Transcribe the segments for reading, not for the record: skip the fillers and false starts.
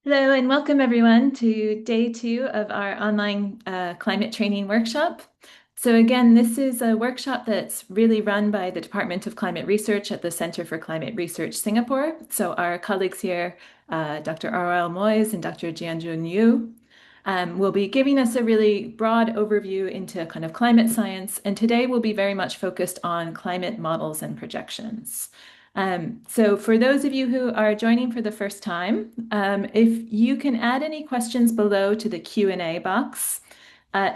Hello and welcome everyone to day 2 of our online climate training workshop. So again, this is a workshop that's really run by the Department of Climate Research at the Center for Climate Research Singapore. So our colleagues here, Dr. Aurel Moyes and Dr. Jianjun Yu, will be giving us a really broad overview into kind of climate science. And today we'll be very much focused on climate models and projections. So for those of you who are joining for the first time, if you can add any questions below to the Q&A box.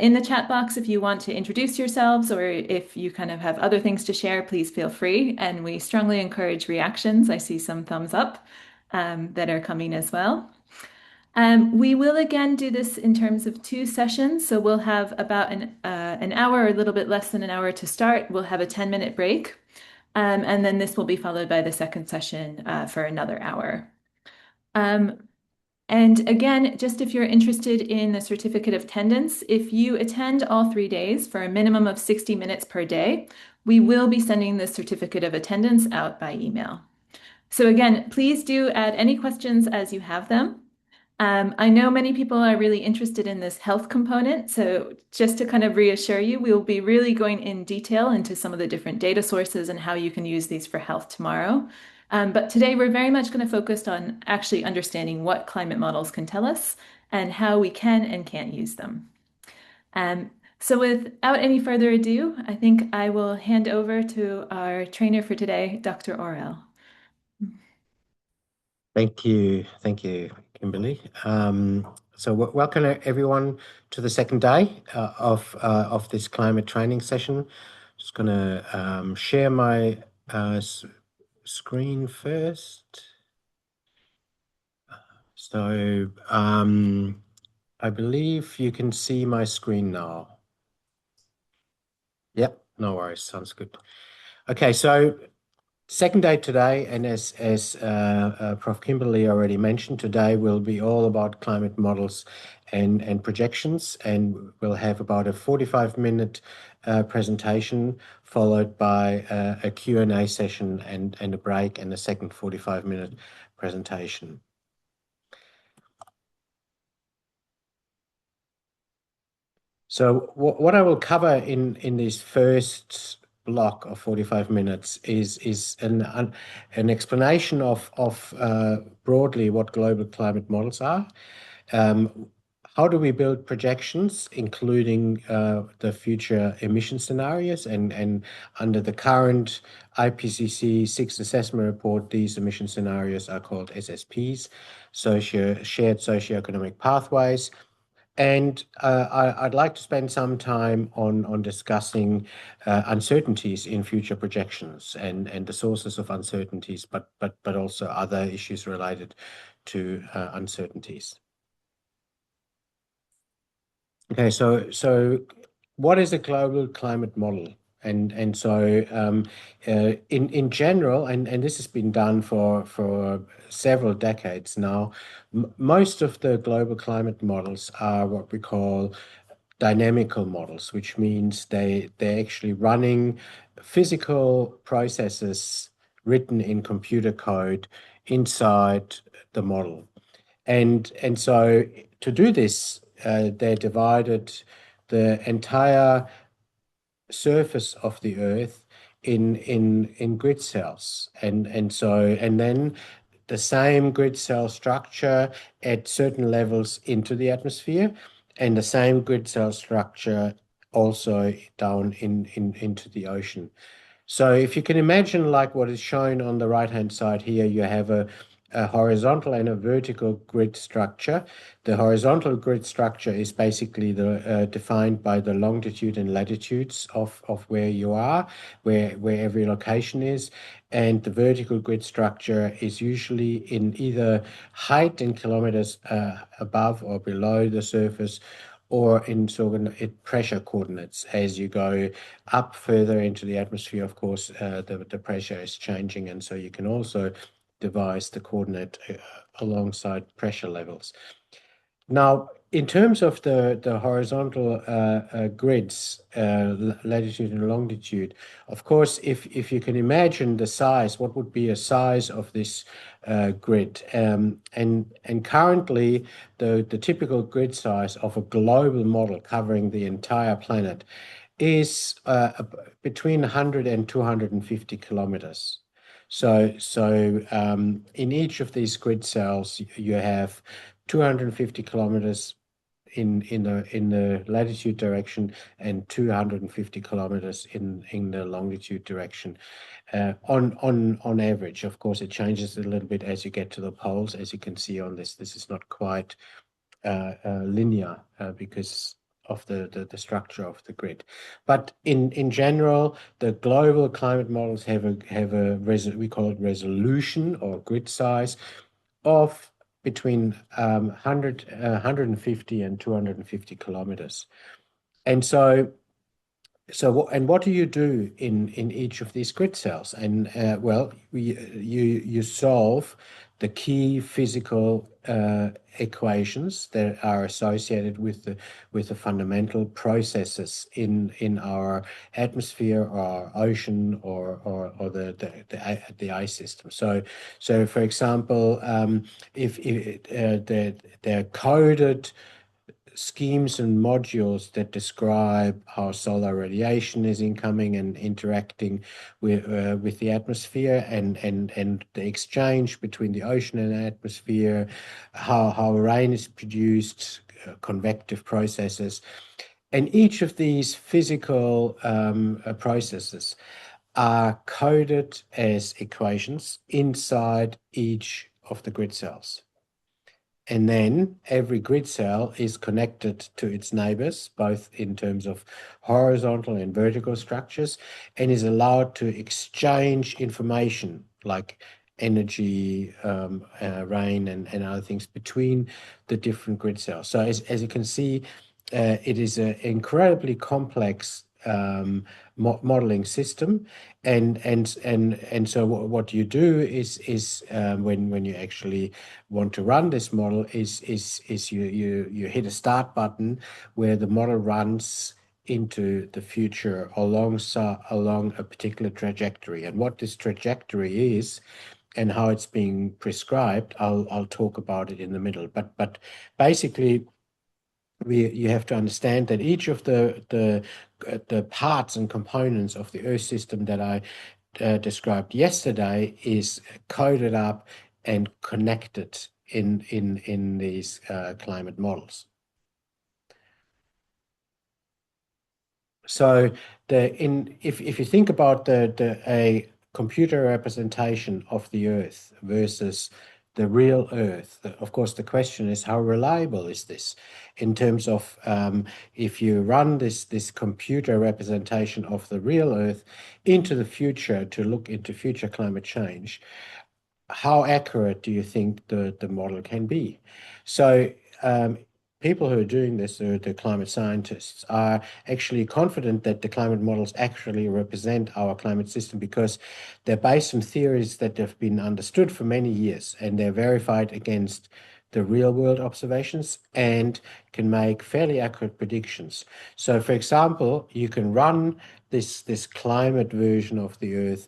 In the chat box, if you want to introduce yourselves or if you kind of have other things to share, please feel free. And we strongly encourage reactions. I see some thumbs up that are coming as well. We will again do this in terms of 2 sessions. So we'll have about an hour or a little bit less than an hour to start. We'll have a 10-minute break. And then this will be followed by the second session for another hour. And again, just if you're interested in the certificate of attendance, if you attend all 3 days for a minimum of 60 minutes per day, we will be sending the certificate of attendance out by email. So again, please do add any questions as you have them. I know many people are really interested in this health component. So just to kind of reassure you, we'll be really going in detail into some of the different data sources and how you can use these for health tomorrow. But today we're very much going to focus on actually understanding what climate models can tell us and how we can and can't use them. So without any further ado, I think I will hand over to our trainer for today, Dr. Orel. Thank you, Kimberly. So welcome everyone to the second day of this climate training session. Just going to share my screen first. So I believe you can see my screen now. Yep, no worries, sounds good. Okay, so second day today, and as Prof. Kimberly already mentioned, today will be all about climate models and projections, and we'll have about a 45-minute presentation followed by a Q&A session and a break and a second 45-minute presentation. So what I will cover in this first block of 45 minutes is an explanation of broadly what global climate models are. How do we build projections, including the future emission scenarios, and under the current IPCC 6th assessment report, these emission scenarios are called SSPs, shared socioeconomic pathways. And I'd like to spend some time on discussing uncertainties in future projections and the sources of uncertainties, but also other issues related to uncertainties. Okay, so what is a global climate model? And so in general, and this has been done for several decades now, most of the global climate models are what we call dynamical models, which means they're actually running physical processes written in computer code inside the model. And so to do this, they divided the entire surface of the Earth in grid cells, and then the same grid cell structure at certain levels into the atmosphere, and the same grid cell structure also down into the ocean. So if you can imagine like what is shown on the right-hand side here, you have a horizontal and a vertical grid structure. The horizontal grid structure is basically defined by the longitude and latitudes of where you are, where every location is. And the vertical grid structure is usually in either height in kilometers above or below the surface, or in sort of pressure coordinates. As you go up further into the atmosphere, of course, the pressure is changing, and so you can also devise the coordinate alongside pressure levels. Now, in terms of the horizontal grids, latitude and longitude, of course, if you can imagine the size, what would be a size of this grid? And currently, the typical grid size of a global model covering the entire planet is between 100 and 250 kilometers. So in each of these grid cells, you have 250 kilometers in the latitude direction and 250 kilometers in the longitude direction. On average, of course, it changes a little bit as you get to the poles. As you can see on this, this is not quite linear because of the structure of the grid. But in general, the global climate models we call it resolution or grid size of between 150 and 250 kilometers. And what do you do in each of these grid cells? And well, you solve the key physical equations that are associated with the fundamental processes in our atmosphere or ocean or the ice system. So for example, if they're coded schemes and modules that describe how solar radiation is incoming and interacting with the atmosphere and the exchange between the ocean and atmosphere, how rain is produced, convective processes. And each of these physical processes are coded as equations inside each of the grid cells. And then every grid cell is connected to its neighbors, both in terms of horizontal and vertical structures, and is allowed to exchange information like energy, rain, and other things between the different grid cells. So as you can see, it is an incredibly complex modeling system, and so what you do is when you actually want to run this model is you hit a start button where the model runs into the future along a particular trajectory. And what this trajectory is and how it's being prescribed, I'll talk about it in the middle. But basically, you have to understand that each of the parts and components of the Earth system that I described yesterday is coded up and connected in these climate models. So if you think about a computer representation of the Earth versus the real Earth, of course, the question is how reliable is this in terms of if you run this computer representation of the real Earth into the future to look into future climate change, how accurate do you think the model can be? So people who are doing this, the climate scientists, are actually confident that the climate models actually represent our climate system because they're based on theories that have been understood for many years, and they're verified against the real world observations and can make fairly accurate predictions. So for example, you can run this climate version of the Earth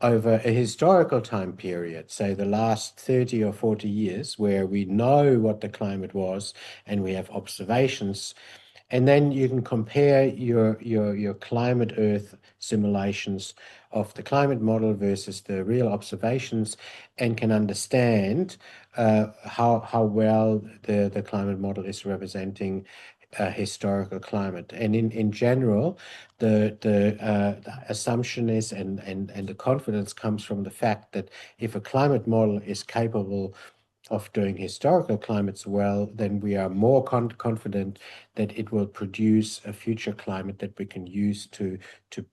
over a historical time period, say the last 30 or 40 years, where we know what the climate was and we have observations. And then you can compare your climate Earth simulations of the climate model versus the real observations and can understand how well the climate model is representing historical climate. And in general, the assumption is and the confidence comes from the fact that if a climate model is capable of doing historical climates well, then we are more confident that it will produce a future climate that we can use to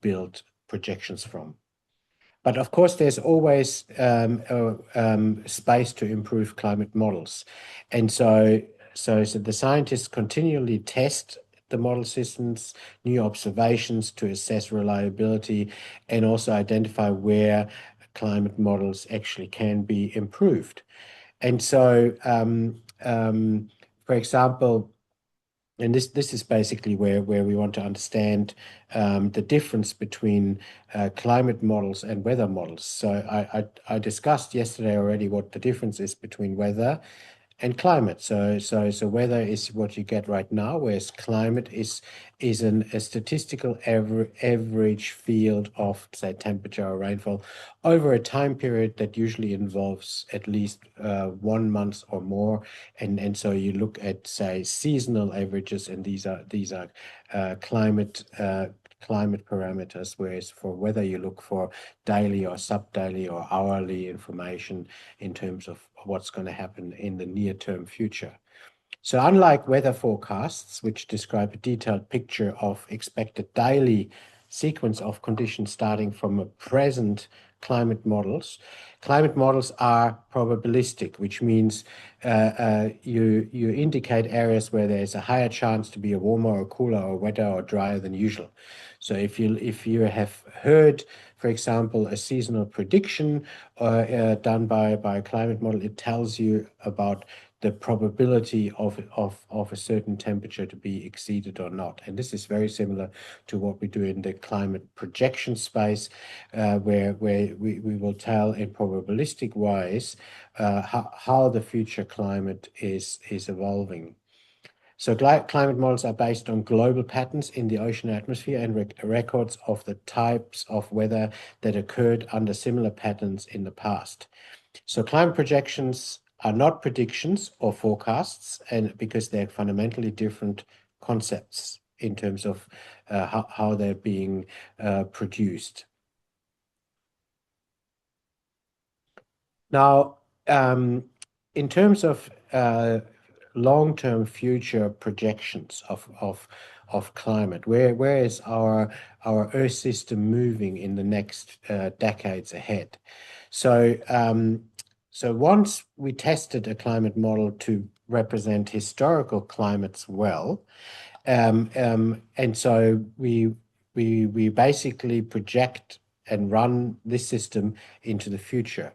build projections from. But of course, there's always space to improve climate models. And so the scientists continually test the model systems, new observations to assess reliability, and also identify where climate models actually can be improved. And so, for example, And this is basically where we want to understand the difference between climate models and weather models. So I discussed yesterday already what the difference is between weather and climate. So weather is what you get right now, whereas climate is a statistical average field of, say, temperature or rainfall over a time period that usually involves at least 1 month or more. And so you look at, say, seasonal averages, and these are climate parameters, whereas for weather you look for daily or sub-daily or hourly information in terms of what's going to happen in the near-term future. So unlike weather forecasts, which describe a detailed picture of expected daily sequence of conditions starting from a present climate models are probabilistic, which means you indicate areas where there's a higher chance to be a warmer or cooler or wetter or drier than usual. So if you have heard, for example, a seasonal prediction done by a climate model, it tells you about the probability of a certain temperature to be exceeded or not. And this is very similar to what we do in the climate projection space, where we will tell in probabilistic ways how the future climate is evolving. So climate models are based on global patterns in the ocean atmosphere and records of the types of weather that occurred under similar patterns in the past. So climate projections are not predictions or forecasts, and because they're fundamentally different concepts in terms of how they're being produced. Now, in terms of long-term future projections of climate, where is our Earth system moving in the next decades ahead? So once we tested a climate model to represent historical climates well, and so we basically project and run this system into the future.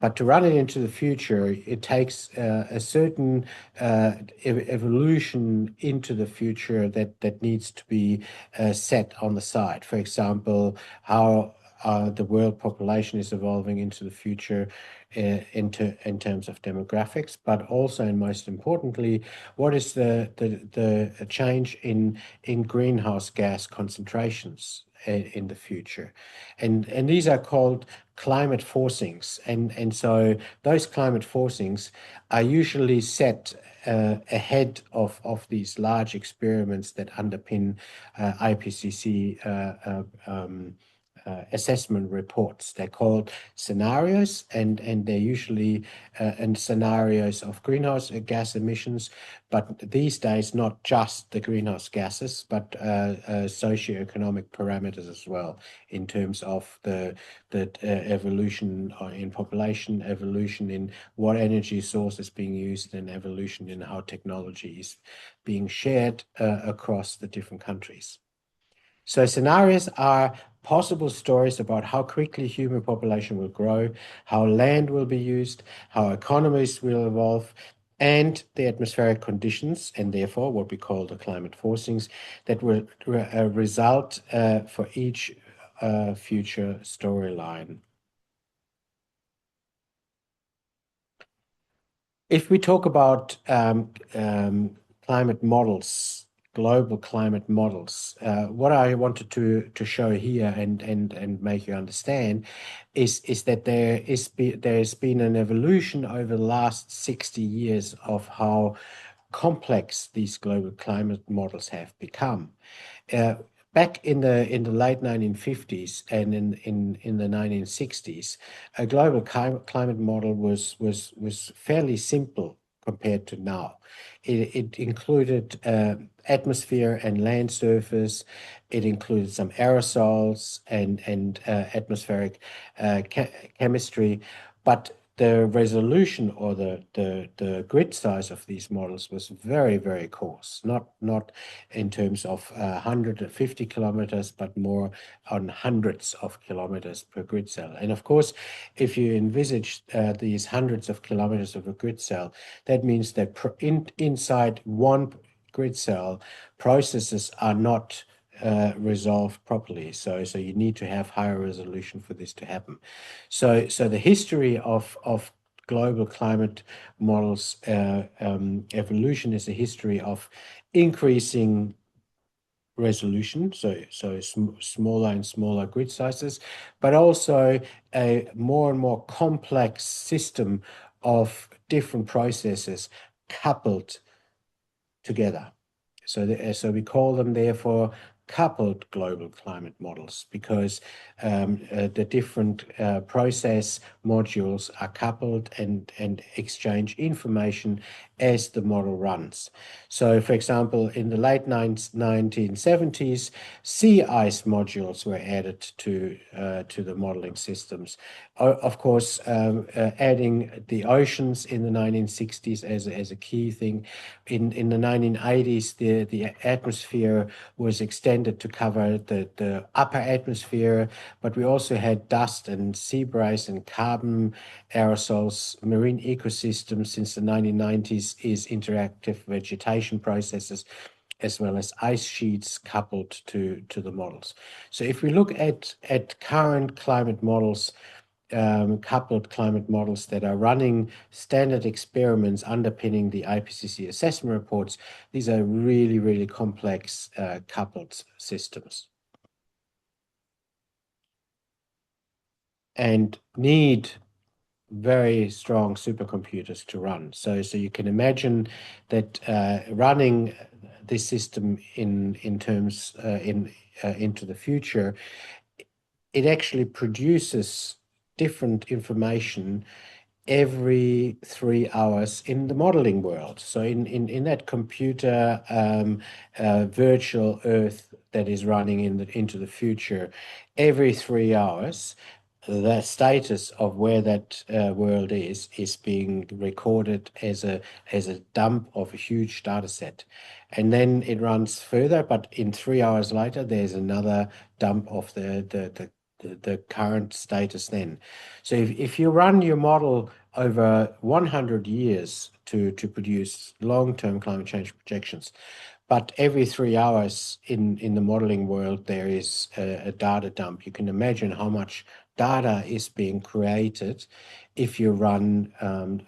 But to run it into the future, it takes a certain evolution into the future that needs to be set on the side. For example, how the world population is evolving into the future in terms of demographics, but also, and most importantly, what is the change in greenhouse gas concentrations in the future. And these are called climate forcings. And so those climate forcings are usually set ahead of these large experiments that underpin IPCC assessment reports. They're called scenarios, and they're usually in scenarios of greenhouse gas emissions, but these days not just the greenhouse gases, but socioeconomic parameters as well, in terms of the evolution in population, evolution in what energy source is being used, and evolution in how technology is being shared across the different countries. So scenarios are possible stories about how quickly human population will grow, how land will be used, how economies will evolve, and the atmospheric conditions, and therefore what we call the climate forcings, that will result for each future storyline. If we talk about climate models, global climate models, what I wanted to show here and make you understand is that there's been an evolution over the last 60 years of how complex these global climate models have become. Uh, Back in the late 1950s and in the 1960s, a global climate model was fairly simple compared to now. It included atmosphere and land surface. It included some aerosols and atmospheric chemistry, but the resolution or the grid size of these models was very, very coarse, not in terms of 150 kilometers, but more on hundreds of kilometers per grid cell. And of course, if you envisage these hundreds of kilometers of a grid cell, that means that inside one grid cell processes are not resolved properly. So you need to have higher resolution for this to happen. So the history of global climate models evolution is a history of increasing resolution, so smaller and smaller grid sizes, but also a more and more complex system of different processes coupled together. So we call them therefore coupled global climate models because the different process modules are coupled and exchange information as the model runs. So, for example, in the late 1970s, sea ice modules were added to the modeling systems. Of course, adding the oceans in the 1960s as a key thing. In the 1980s, the atmosphere was extended to cover the upper atmosphere, but we also had dust and sea breeze and carbon aerosols. Marine ecosystems since the 1990s is interactive vegetation processes as well as ice sheets coupled to the models. So if we look at current climate models, coupled climate models that are running standard experiments underpinning the IPCC assessment reports, these are really, really complex coupled systems and need very strong supercomputers to run. So you can imagine that running this system in terms into the future, it actually produces different information every 3 hours in the modeling world. So in that computer virtual Earth that is running into the future, every 3 hours, the status of where that world is being recorded as a dump of a huge data set. And then it runs further, but in 3 hours later, there's another dump of the current status then. So if you run your model over 100 years to produce long-term climate change projections, but every 3 hours in the modeling world, there is a data dump. You can imagine how much data is being created if you run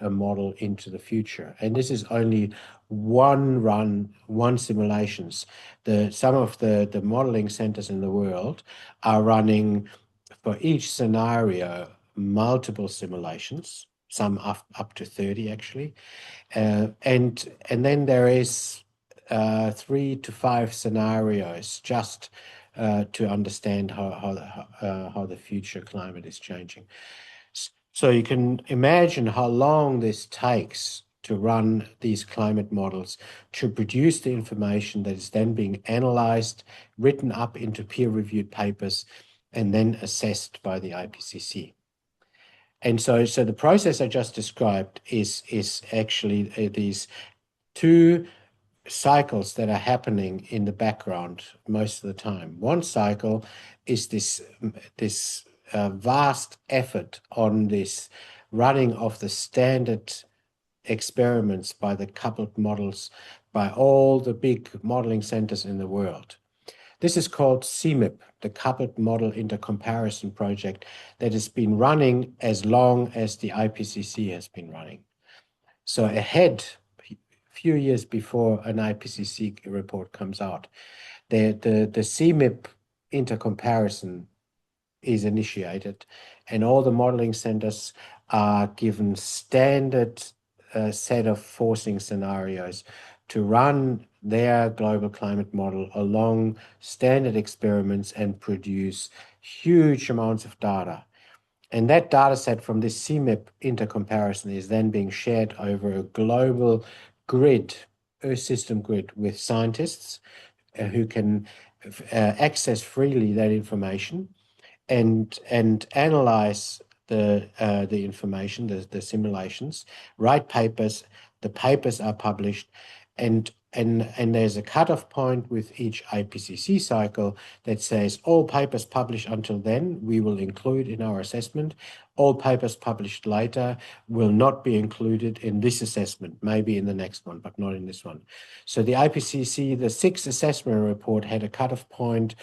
a model into the future. And this is only one run, one simulations. Some of the modeling centers in the world are running for each scenario multiple simulations, some up to 30 actually. And then there is 3 to 5 scenarios just to understand how the future climate is changing. So you can imagine how long this takes to run these climate models to produce the information that is then being analyzed, written up into peer-reviewed papers, and then assessed by the IPCC. And so the process I just described is actually these two cycles that are happening in the background most of the time. One cycle is this vast effort on this running of the standard experiments by the coupled models by all the big modeling centers in the world. This is called CMIP, the Coupled Model Intercomparison Project, that has been running as long as the IPCC has been running. So ahead, a few years before an IPCC report comes out, the CMIP intercomparison is initiated, and all the modeling centers are given standard set of forcing scenarios to run their global climate model along standard experiments and produce huge amounts of data. And that data set from this CMIP intercomparison is then being shared over a global grid, Earth system grid, with scientists who can access freely that information and analyze the information, the simulations, write papers. The papers are published, and and there's a cutoff point with each IPCC cycle that says all papers published until then we will include in our assessment. All papers published later will not be included in this assessment, maybe in the next one, but not in this one. So the IPCC, the sixth assessment report, had a cutoff point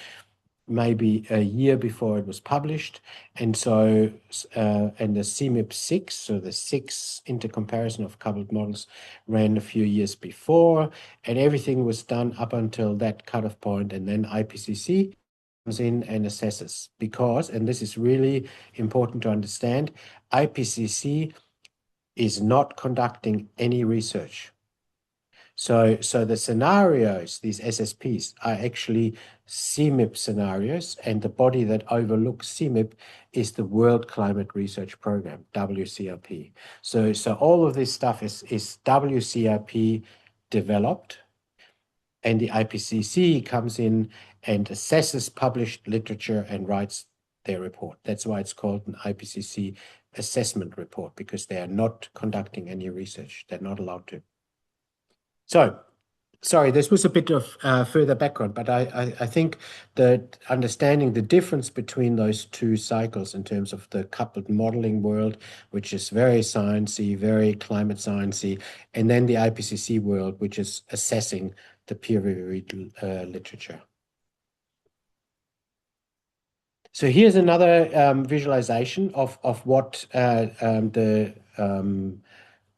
maybe a year before it was published. And so, and the CMIP6, so the six intercomparison of coupled models, ran a few years before, and everything was done up until that cutoff point, and then IPCC comes in and assesses. Because, and this is really important to understand, IPCC is not conducting any research. So the scenarios, these SSPs, are actually CMIP scenarios, and the body that overlooks CMIP is the World Climate Research Program, WCRP. So all of this stuff is WCRP developed, and the IPCC comes in and assesses published literature and writes their report. That's why it's called an IPCC assessment report, because they are not conducting any research. They're not allowed to. So, sorry, this was a bit of further background, but I think that understanding the difference between those two cycles in terms of the coupled modeling world, which is very sciencey, very climate sciencey, and then the IPCC world, which is assessing the peer-reviewed literature. So here's another visualization of what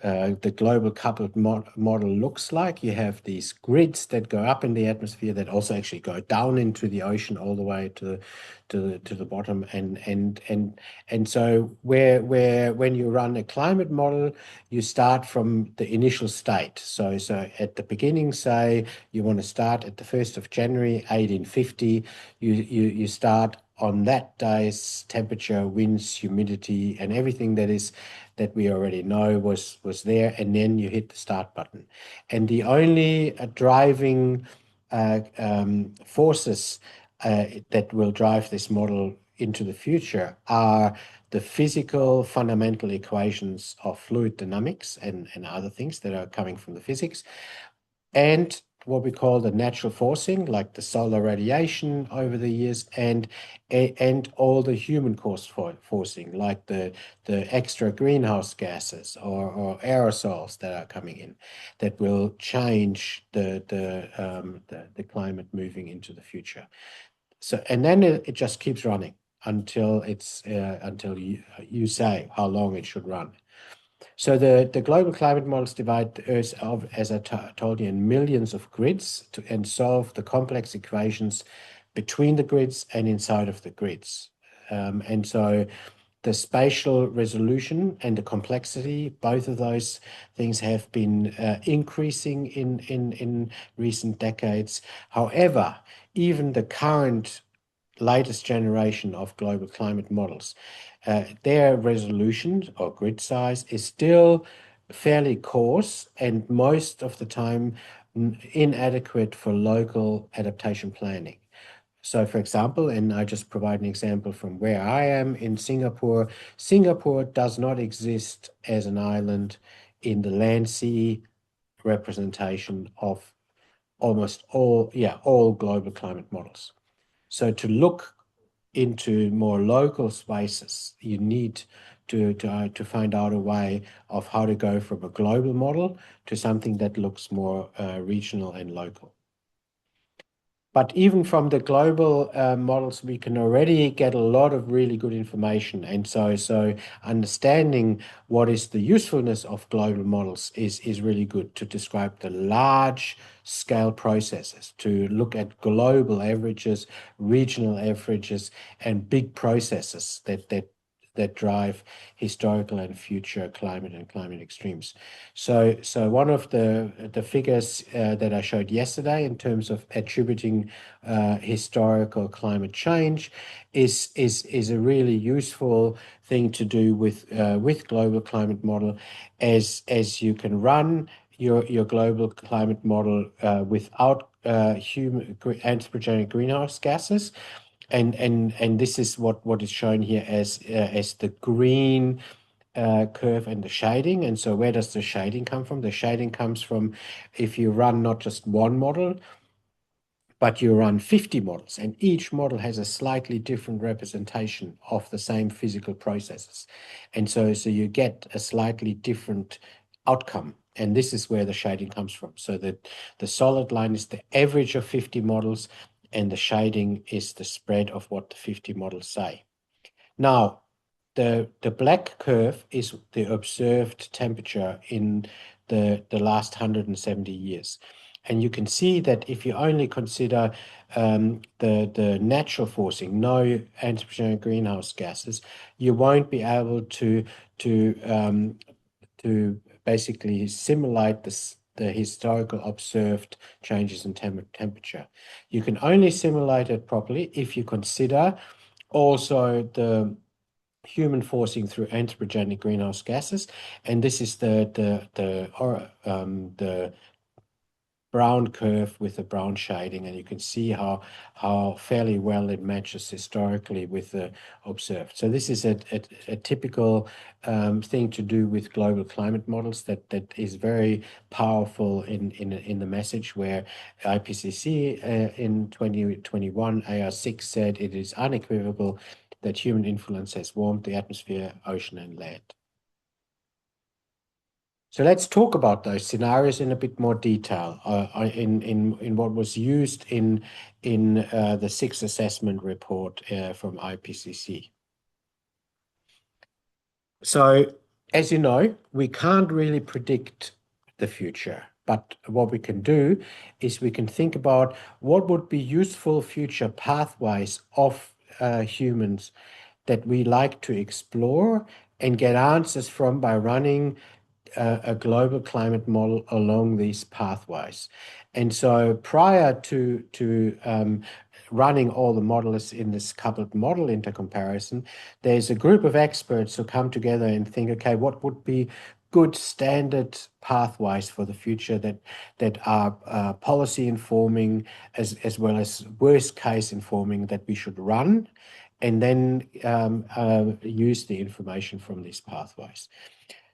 the global coupled model looks like. You have these grids that go up in the atmosphere that also actually go down into the ocean all the way to the bottom. And so when you run a climate model, you start from the initial state. So at the beginning, say you want to start at the 1st of January 1850, you start on that day's temperature, winds, humidity, and everything that we already know was there, and then you hit the start button. And the only driving forces that will drive this model into the future are the physical fundamental equations of fluid dynamics and other things that are coming from the physics, and what we call the natural forcing, like the solar radiation over the years, and all the human caused forcing, like the extra greenhouse gases or aerosols that are coming in, that will change the climate moving into the future. So, and then it just keeps running until until you say how long it should run. So the global climate models divide the Earth, as I told you, in millions of grids and solve the complex equations between the grids and inside of the grids. And so the spatial resolution and the complexity, both of those things have been increasing in recent decades. However, even the current latest generation of global climate models, their resolution or grid size is still fairly coarse and most of the time inadequate for local adaptation planning. So, for example, and I just provide an example from where I am in Singapore, Singapore does not exist as an island in the land-sea representation of almost all global climate models. So to look into more local spaces, you need to find out a way of how to go from a global model to something that looks more regional and local. But even from the global models, we can already get a lot of really good information. And so understanding what is the usefulness of global models is really good to describe the large scale processes, to look at global averages, regional averages, and big processes that drive historical and future climate and climate extremes. So one of the figures that I showed yesterday in terms of attributing historical climate change is a really useful thing to do with global climate model, as you can run your global climate model without human anthropogenic greenhouse gases. And this is what is shown here as the green curve and the shading. And so where does the shading come from? The shading comes from if you run not just one model, but you run 50 models, and each model has a slightly different representation of the same physical processes. And so you get a slightly different outcome. And this is where the shading comes from. So that the solid line is the average of 50 models, and the shading is the spread of what the 50 models say. Now, the black curve is the observed temperature in the last 170 years. And you can see that if you only consider the natural forcing, no anthropogenic greenhouse gases, you won't be able to um, to basically simulate the historical observed changes in temperature. You can only simulate it properly if you consider also the human forcing through anthropogenic greenhouse gases, and this is the brown curve with the brown shading, and you can see how fairly well it matches historically with the observed. So this is a typical thing to do with global climate models that is very powerful in the message, where IPCC in 2021 AR6 said it is unequivocal that human influence has warmed the atmosphere, ocean, and land. So let's talk about those scenarios in a bit more detail in what was used in the sixth assessment report from IPCC. So, as you know, we can't really predict the future, but what we can do is we can think about what would be useful future pathways of humans that we like to explore and get answers from by running a global climate model along these pathways. And so prior to running all the models in this coupled model intercomparison, there's a group of experts who come together and think, okay, what would be good standard pathways for the future that are policy informing as well as worst case informing that we should run, and then use the information from these pathways.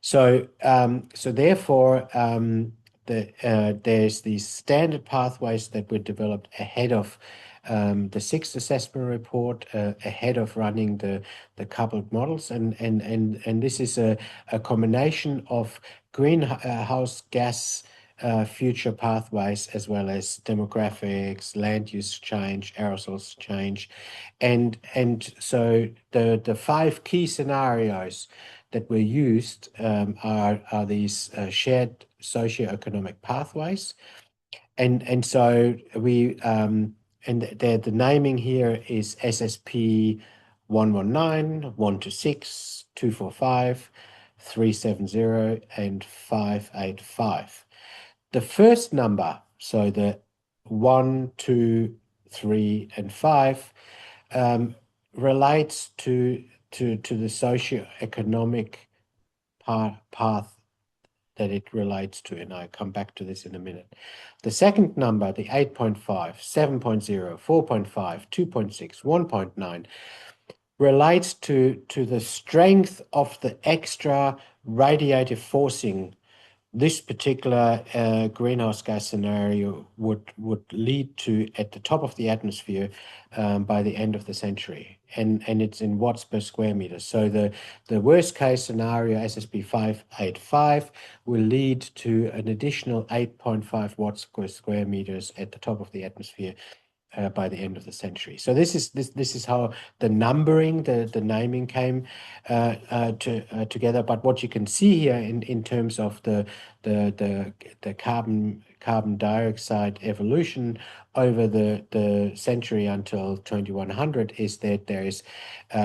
So, therefore, there's these standard pathways that were developed ahead of the sixth assessment report, ahead of running the coupled models, and this is a combination of greenhouse gas future pathways as well as demographics, land use change, aerosols change, and so the five key scenarios that were used are these shared socioeconomic pathways, and so we and the naming here is SSP 119, 126, 245, 370, and 585. The first number, so the 1, 2, 3, and 5, relates to the socioeconomic path that it relates to, and I come back to this in a minute. The second number, the 8.5, 7.0, 4.5, 2.6, 1.9, relates to the strength of the extra radiative forcing this particular greenhouse gas scenario would lead to at the top of the atmosphere by the end of the century, and it's in watts per square meter. So the worst case scenario, SSP 585, will lead to an additional 8.5 watts per square meters at the top of the atmosphere by the end of the century. So this is how the numbering, the naming came together. But what you can see here in terms of the carbon dioxide evolution over the century until 2100 is that there is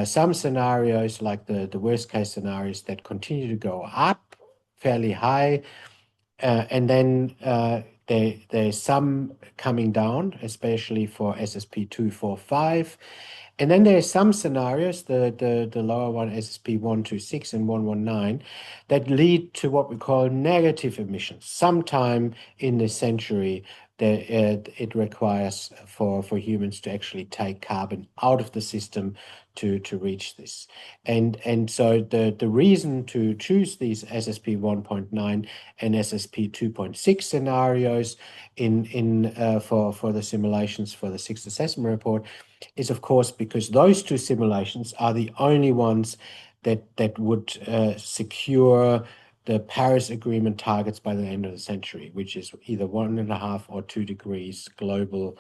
some scenarios like the worst case scenarios that continue to go up fairly high, and then there's some coming down, especially for SSP 245. And then there's some scenarios, the lower one, SSP 126 and 119, that lead to what we call negative emissions sometime in this century it requires for humans to actually take carbon out of the system to reach this. And so the reason to choose these SSP 1.9 and SSP 2.6 scenarios for the simulations for the sixth assessment report is, of course, because those two simulations are the only ones that would secure the Paris Agreement targets by the end of the century, which is either 1.5 or 2 degrees global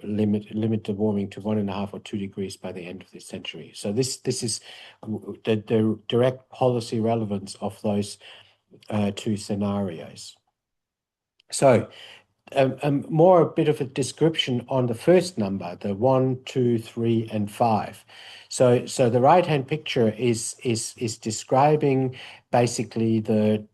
limit the warming to 1.5 or 2 degrees by the end of this century. So this is the direct policy relevance of those two scenarios. So more a bit of a description on the first number, the 1, 2, 3, and 5. So the right-hand picture is describing basically the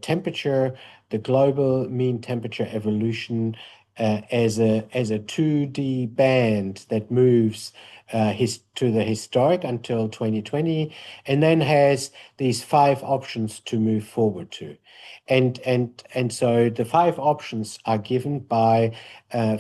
temperature, the global mean temperature evolution as a 2D band that moves to the historic until 2020, and then has these 5 options to move forward to. And so the 5 options are given by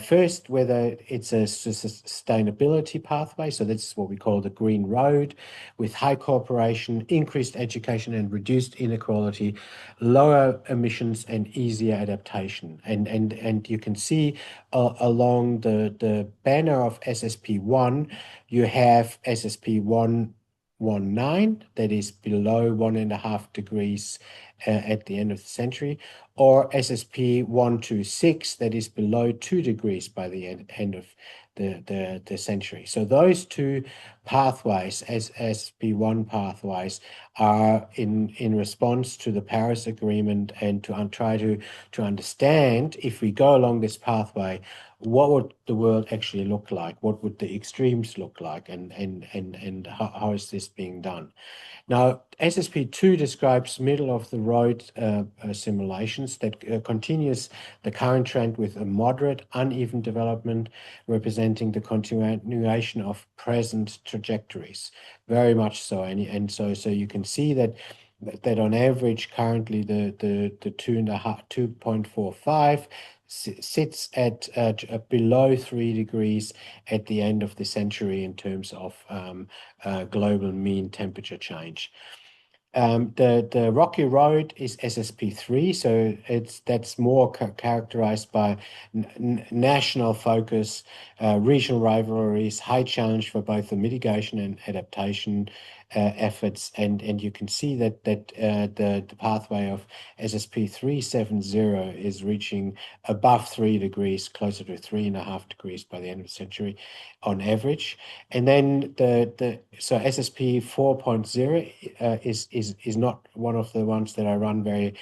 first whether it's a sustainability pathway, so that's what we call the green road, with high cooperation, increased education and reduced inequality, lower emissions and easier adaptation. And you can see along the banner of SSP1, you have SSP119, that is below 1.5 degrees at the end of the century, or SSP 126, that is below 2 degrees by the end of the century. So those two pathways, as SSP1 pathways, are in response to the Paris Agreement and to try to understand, if we go along this pathway, what would the world actually look like? What would the extremes look like? And how is this being done? Now, SSP2 describes middle of the road simulations that continues the current trend with a moderate, uneven development, representing the continuation of present trajectories. Very much so. And so you can see that on average, currently the 2.45 sits at below 3 degrees at the end of the century in terms of global mean temperature change. The rocky road is SSP3, so that's more characterized by national focus, regional rivalries, high challenge for both the mitigation and adaptation efforts, and you can see that the pathway of SSP370 is reaching above 3 degrees, closer to 3.5 degrees by the end of the century on average. And then so SSP 4.0 is not one of the ones that I run very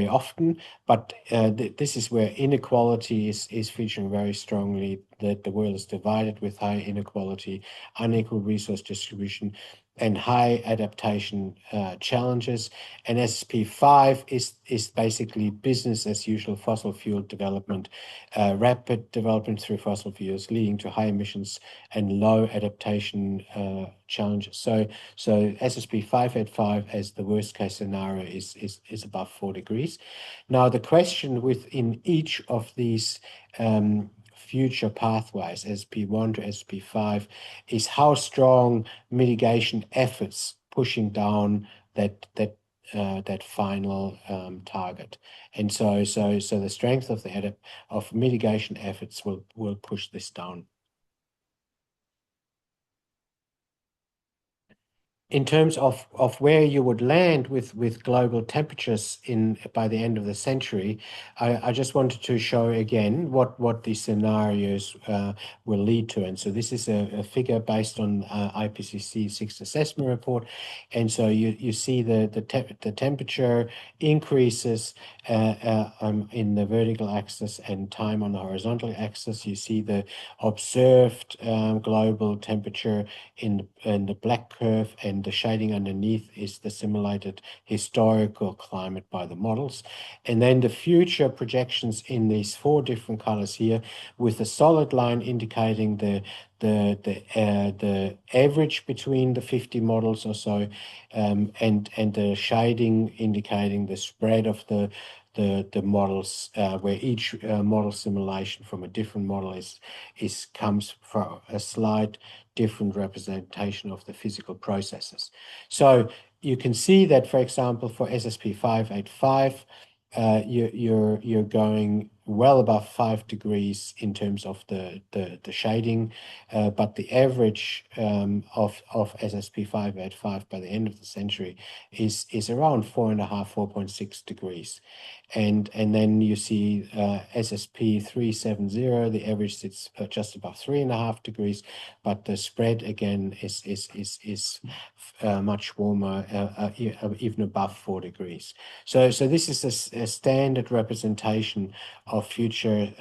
often, but this is where inequality is featuring very strongly. That the world is divided with high inequality, unequal resource distribution, and high adaptation challenges. And SSP5 is basically business as usual fossil fuel development, rapid development through fossil fuels, leading to high emissions and low adaptation challenges. So SSP 585 as the worst case scenario is above 4 degrees. Now the question within each of these future pathways, SP1 to SP5, is how strong mitigation efforts pushing down that final target. And so the strength of mitigation efforts will push this down. In terms of where you would land with global temperatures by the end of the century, I just wanted to show again what these scenarios will lead to. And so this is a figure based on IPCC sixth assessment report. And so you see the temperature increases in the vertical axis and time on the horizontal axis. You see the observed global temperature in the black curve, and the shading underneath is the simulated historical climate by the models. And then the future projections in these 4 different colors here, with the solid line indicating the average between the 50 models or so, and the shading indicating the spread of the the models, where each model simulation from a different model comes from a slight different representation of the physical processes. So you can see that, for example, for SSP 585, you're going well above 5 degrees in terms of the shading, but the average of SSP 585 by the end of the century is around 4.5, 4.6 degrees. And then you see SSP 370, the average sits just above 3.5 degrees, but the spread again is much warmer, even above 4 degrees. So this is a standard representation of future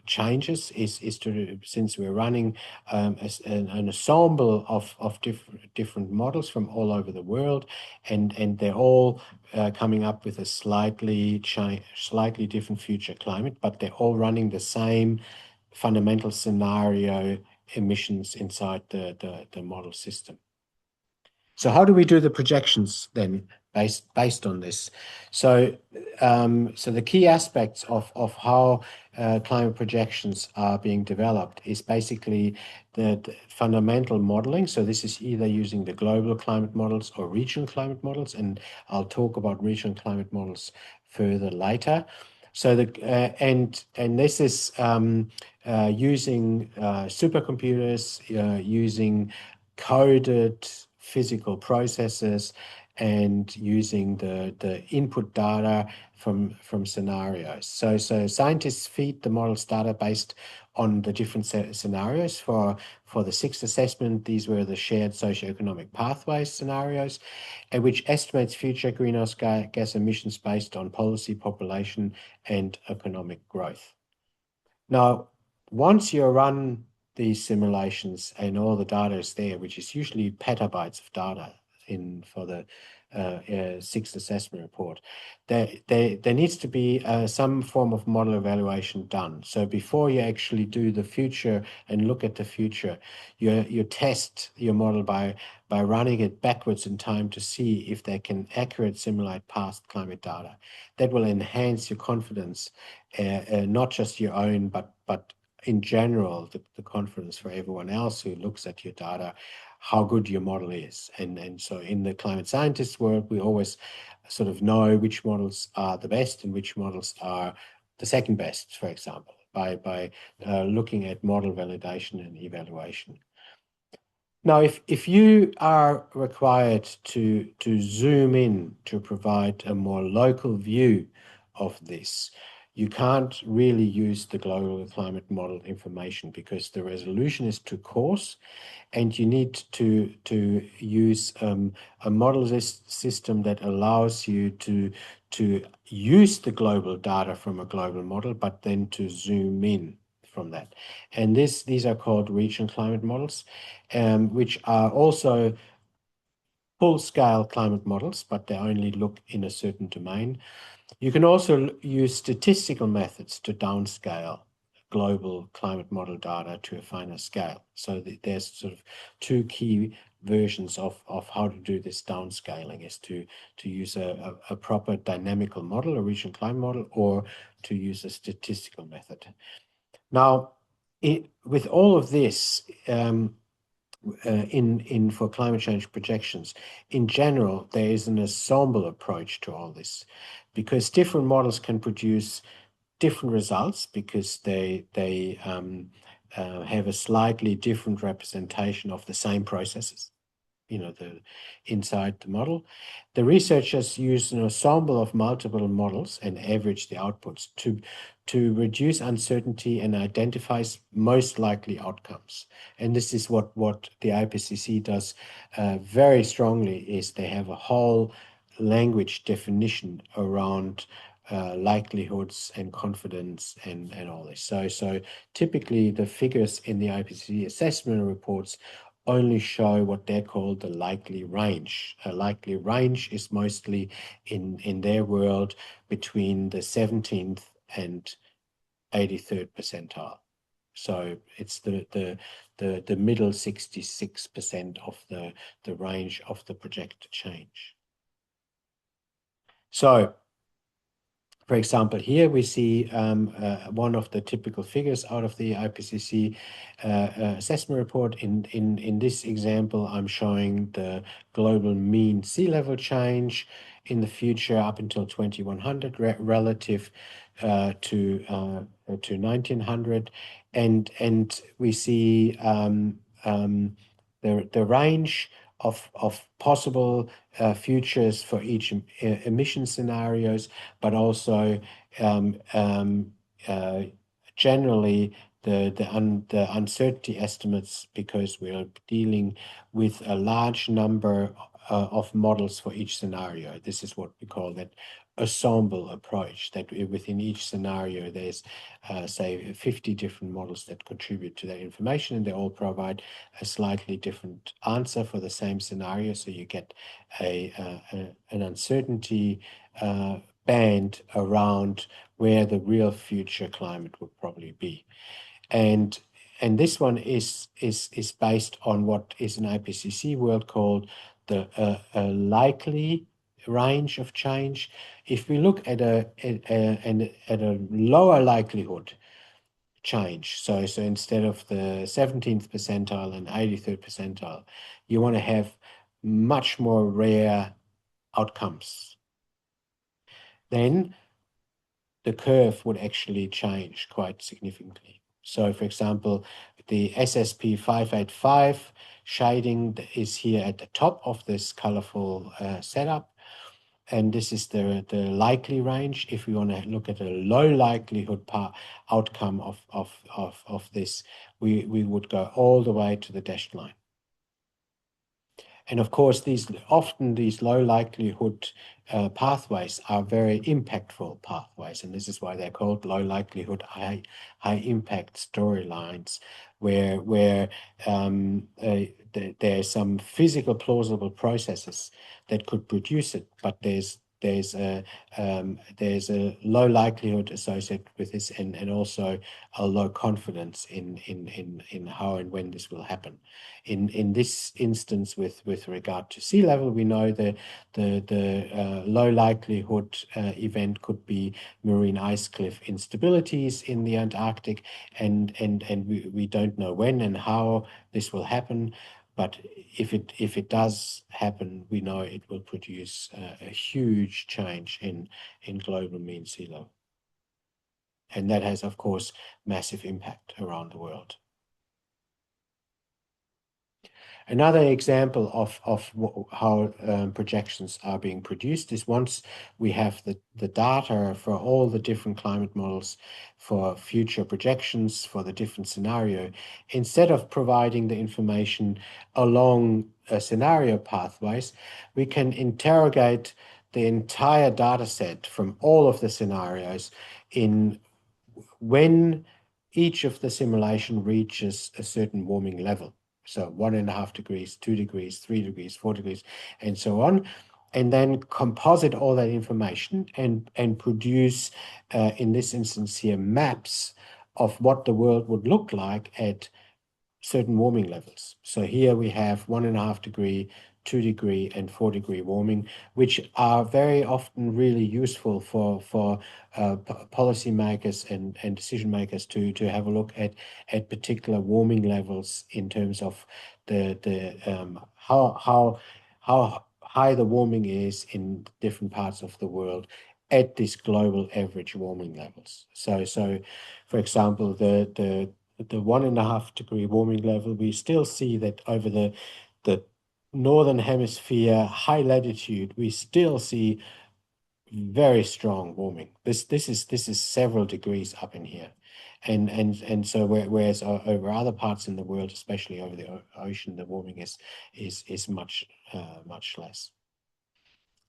changes. Since we're running an ensemble of different models from all over the world, and they're all coming up with a slightly different future climate, but they're all running the same fundamental scenario emissions inside the model system. So how do we do the projections then based on this? So the key aspects of how climate projections are being developed is basically the fundamental modeling. So this is either using the global climate models or regional climate models, and I'll talk about regional climate models further later. So and this is using supercomputers, using coded physical processes, and using the input data from scenarios. So scientists feed the models data based on the different scenarios. For the sixth assessment, these were the shared socioeconomic pathways scenarios, and which estimates future greenhouse gas emissions based on policy, population, and economic growth. Now, once you run these simulations and all the data is there, which is usually petabytes of data for the sixth assessment report, there needs to be some form of model evaluation done. So before you actually do the future and look at the future, you test your model by running it backwards in time to see if they can accurately simulate past climate data. That will enhance your confidence, not just your own, but in general, the confidence for everyone else who looks at your data, how good your model is. And so in the climate scientists world, we always sort of know which models are the best and which models are the second best, for example, by looking at model validation and evaluation. Now, if you are required to zoom in to provide a more local view of this, you can't really use the global climate model information because the resolution is too coarse, and you need to use a model system that allows you to use the global data from a global model, but then to zoom in from that. And these are called regional climate models, which are also full-scale climate models, but they only look in a certain domain. You can also use statistical methods to downscale global climate model data to a finer scale. So there's sort of two key versions of how to do this downscaling, is to use a proper dynamical model, a regional climate model, or to use a statistical method. Now, with all of this, for climate change projections, in general, there is an ensemble approach to all this, because different models can produce different results because they have a slightly different representation of the same processes, inside the model. The researchers use an ensemble of multiple models and average the outputs to reduce uncertainty and identifies most likely outcomes. And this is what the IPCC does very strongly, is they have a whole language definition around likelihoods and confidence and all this. So typically the figures in the IPCC assessment reports only show what they call the likely range. A likely range is mostly in their world between the 17th and 83rd percentile. So it's the middle 66% of the range of the projected change. So For example, here we see one of the typical figures out of the IPCC assessment report. In this example, I'm showing the global mean sea level change in the future up until 2100 relative to 1900, and we see the range of possible futures for each emission scenarios, but also um, um, uh, generally the uncertainty estimates, because we are dealing with a large number of models for each scenario. This is what we call that ensemble approach, that within each scenario there's say 50 different models that contribute to that information, and they all provide a slightly different answer for the same scenario. So you get an uncertainty band around where the real future climate would probably be. And this one is based on what is an IPCC world called the likely range of change. If we look at a lower likelihood change, so instead of the 17th percentile and 83rd percentile, you want to have much more rare outcomes. Then the curve would actually change quite significantly. So, for example, the SSP 585 shading is here at the top of this colorful setup. And this is the likely range. If we want to look at a low likelihood outcome of this, we would go all the way to the dashed line. And of course, often these low likelihood pathways are very impactful pathways, and this is why they're called low likelihood, high impact storylines, where there's some physical plausible processes that could produce it, but there's a low likelihood associated with this, and also a low confidence in how and when this will happen. In this instance, with regard to sea level, we know the low likelihood event could be marine ice cliff instabilities in the Antarctic, and we don't know when and how this will happen. But if it does happen, we know it will produce a huge change in global mean sea level, and that has, of course, massive impact around the world. Another example of how projections are being produced is, once we have the data for all the different climate models for future projections for the different scenario, instead of providing the information along scenario pathways, we can interrogate the entire data set from all of the scenarios in when each of the simulation reaches a certain warming level. So 1.5 degrees, 2 degrees, 3 degrees, 4 degrees, and so on. And then composite all that information and produce, in this instance here, maps of what the world would look like at certain warming levels. So here we have 1.5 degree, 2 degree, and 4 degree warming, which are very often really useful for policymakers and decision makers to have a look at particular warming levels in terms of how high the warming is in different parts of the world at this global average warming levels. So for example, the 1.5 degree warming level, we still see that over the northern hemisphere, high latitude, we still see very strong warming. This is several degrees up in here, and so whereas over other parts in the world, especially over the ocean, the warming is much less.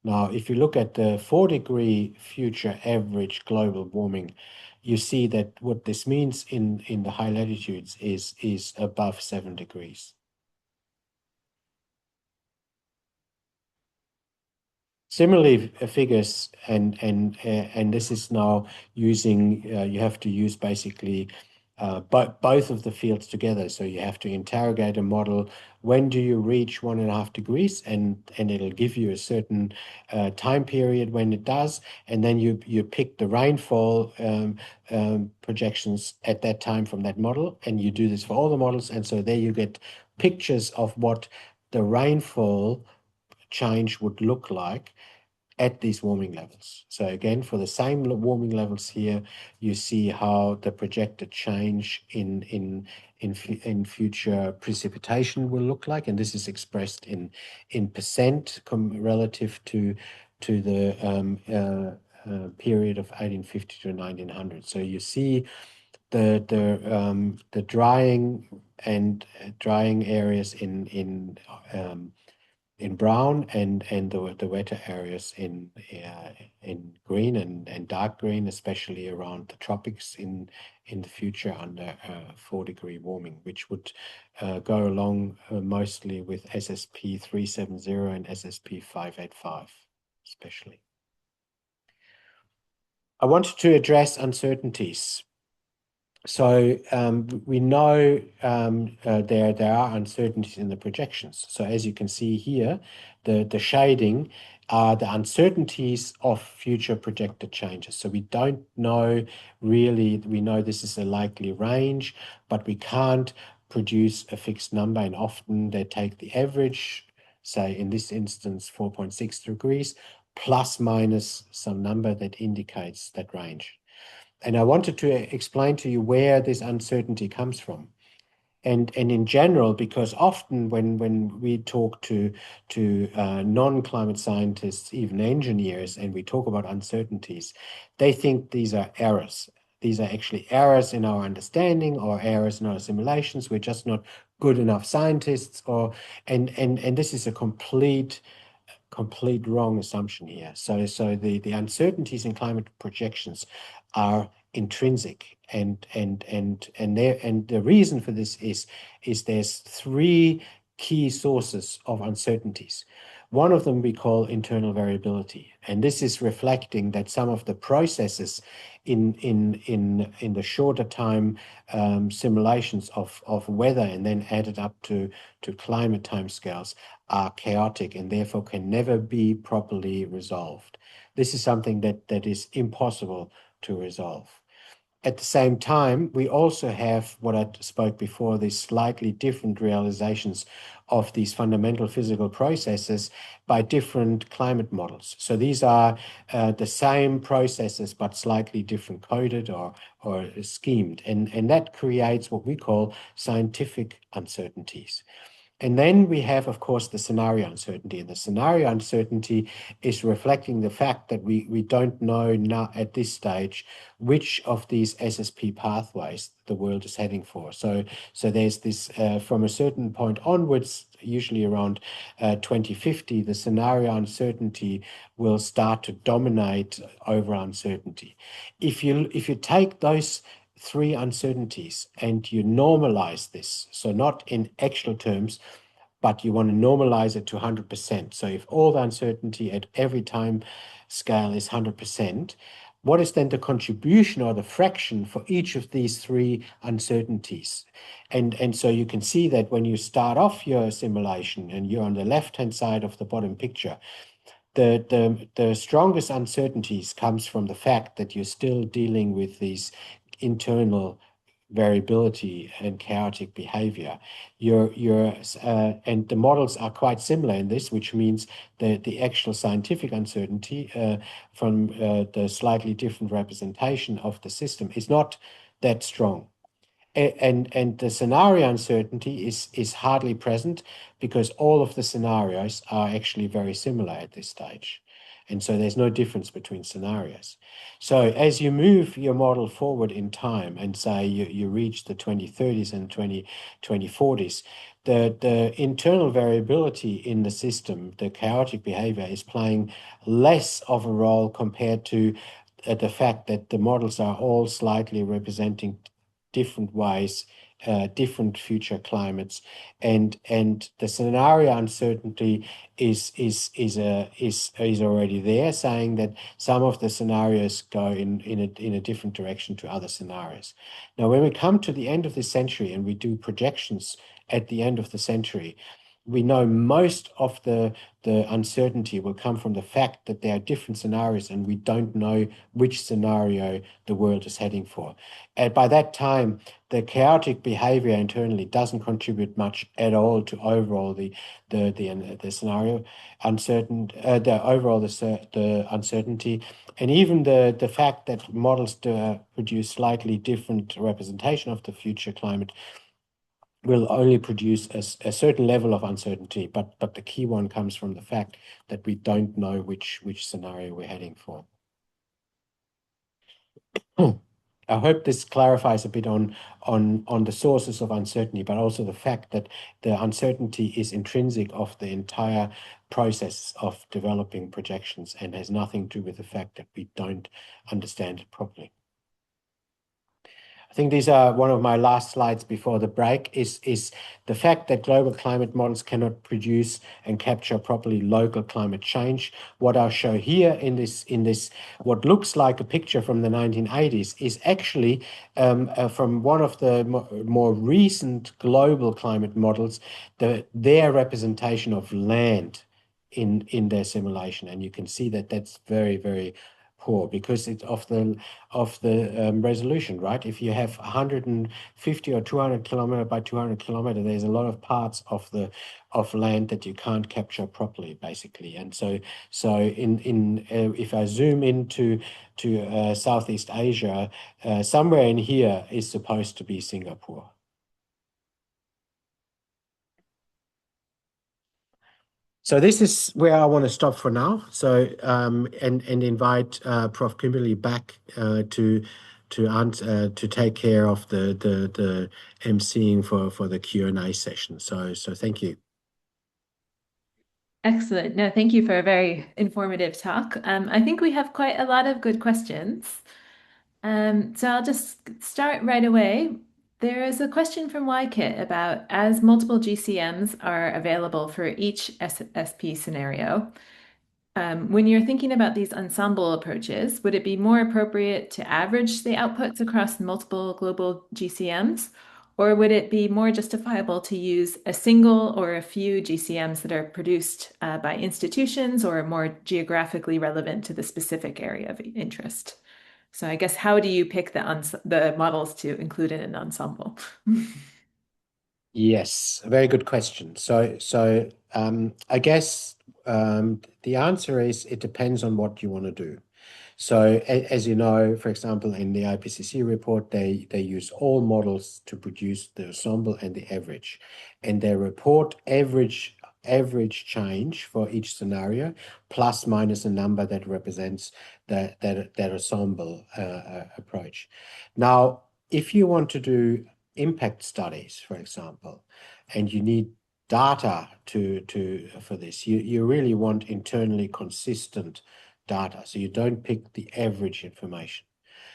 Now, if you look at the 4 degree future average global warming, you see that what this means in the high latitudes is above 7 degrees. Similarly, figures, and this is now using, you have to use basically both of the fields together. So you have to interrogate a model. When do you reach 1.5 degrees? And it'll give you a certain time period when it does. And then you pick the rainfall projections at that time from that model. And you do this for all the models. And so there you get pictures of what the rainfall change would look like at these warming levels. So again, for the same warming levels here, you see how the projected change in future precipitation will look like, and this is expressed in percent relative to the period of 1850 to 1900. So you see the drying areas in brown, and the wetter areas in green and dark green, especially around the tropics in the future under 4-degree warming, which would go along mostly with SSP 370 and SSP 585, especially. I wanted to address uncertainties. So we know there are uncertainties in the projections. So as you can see here, the shading are the uncertainties of future projected changes. So we don't know really, we know this is a likely range, but we can't produce a fixed number. And often they take the average, say in this instance, 4.6 degrees, plus minus some number that indicates that range. And I wanted to explain to you where this uncertainty comes from. And in general, because often when we talk to non-climate scientists, even engineers, and we talk about uncertainties, they think these are errors. These are actually errors in our understanding or errors in our simulations. We're just not good enough scientists, and this is a complete wrong assumption here. So the uncertainties in climate projections are intrinsic, and the reason for this is there's three key sources of uncertainties. One of them we call internal variability, and this is reflecting that some of the processes in the shorter time simulations of weather and then added up to climate timescales are chaotic and therefore can never be properly resolved. This is something that is impossible to resolve. At the same time, we also have what I spoke before, these slightly different realizations of these fundamental physical processes by different climate models. So these are the same processes, but slightly different coded or schemed. And that creates what we call scientific uncertainties. And then we have, of course, the scenario uncertainty. And the scenario uncertainty is reflecting the fact that we don't know now at this stage which of these SSP pathways the world is heading for. So there's this, from a certain point onwards, usually around 2050, the scenario uncertainty will start to dominate over uncertainty. If you take those three uncertainties and you normalize this, so not in actual terms, but you want to normalize it to 100%. So if all the uncertainty at every time scale is 100%, what is then the contribution or the fraction for each of these three uncertainties? And so you can see that when you start off your simulation and you're on the left-hand side of the bottom picture, the strongest uncertainties comes from the fact that you're still dealing with these internal variability and chaotic behavior. And the models are quite similar in this, which means that the actual scientific uncertainty from the slightly different representation of the system is not that strong. And the scenario uncertainty is hardly present because all of the scenarios are actually very similar at this stage. And so there's no difference between scenarios. So as you move your model forward in time and say you reach the 2030s and 2040s, the internal variability in the system, the chaotic behavior, is playing less of a role compared to the fact that the models are all slightly representing different ways different future climates, and the scenario uncertainty is already there, saying that some of the scenarios go in a different direction to other scenarios. Now, when we come to the end of this century and we do projections at the end of the century, we know most of the uncertainty will come from the fact that there are different scenarios and we don't know which scenario the world is heading for. And by that time, the chaotic behavior internally doesn't contribute much at all to overall the scenario uncertain the overall the uncertainty, and even the fact that models produce slightly different representation of the future climate will only produce a certain level of uncertainty, but the key one comes from the fact that we don't know which scenario we're heading for. I hope this clarifies a bit on the sources of uncertainty, but also the fact that the uncertainty is intrinsic of the entire process of developing projections and has nothing to do with the fact that we don't understand it properly. I think these are one of my last slides before the break is the fact that global climate models cannot produce and capture properly local climate change. What I'll show here in this what looks like a picture from the 1980s is actually from one of the more recent global climate models, their representation of land in their simulation, and you can see that that's very, very poor because it's of the resolution, right? If you have 150 or 200 kilometer by 200 kilometer, there's a lot of parts of land that you can't capture properly, basically. And so if I zoom into Southeast Asia, somewhere in here is supposed to be Singapore. So this is where I want to stop for now. So and invite Prof. Kimberly back to take care of the emceeing for the Q&A session. So thank you. Excellent. No, thank you for a very informative talk. I think we have quite a lot of good questions. So I'll just start right away. There is a question from YKit about as multiple GCMs are available for each SSP scenario, when you're thinking about these ensemble approaches, would it be more appropriate to average the outputs across multiple global GCMs, or would it be more justifiable to use a single or a few GCMs that are produced by institutions or more geographically relevant to the specific area of interest? So I guess how do you pick the models to include in an ensemble? Yes, a very good question. So I guess the answer is it depends on what you want to do. So as you know, for example, in the IPCC report, they use all models to produce the ensemble and the average, and they report average change for each scenario, plus minus a number that represents that ensemble approach. Now, if you want to do impact studies, for example, and you need data for this, you really want internally consistent data. So you don't pick the average information.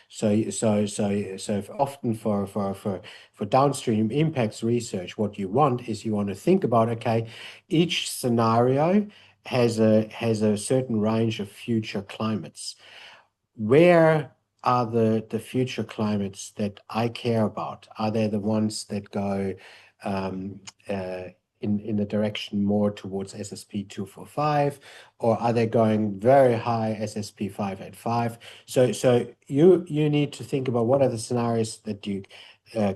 So often for downstream impacts research, what you want is you want to think about, okay, each scenario has a certain range of future climates. Where are the future climates that I care about? Are they the ones that go in the direction more towards SSP 245, or are they going very high SSP 585? So you need to think about what are the scenarios that you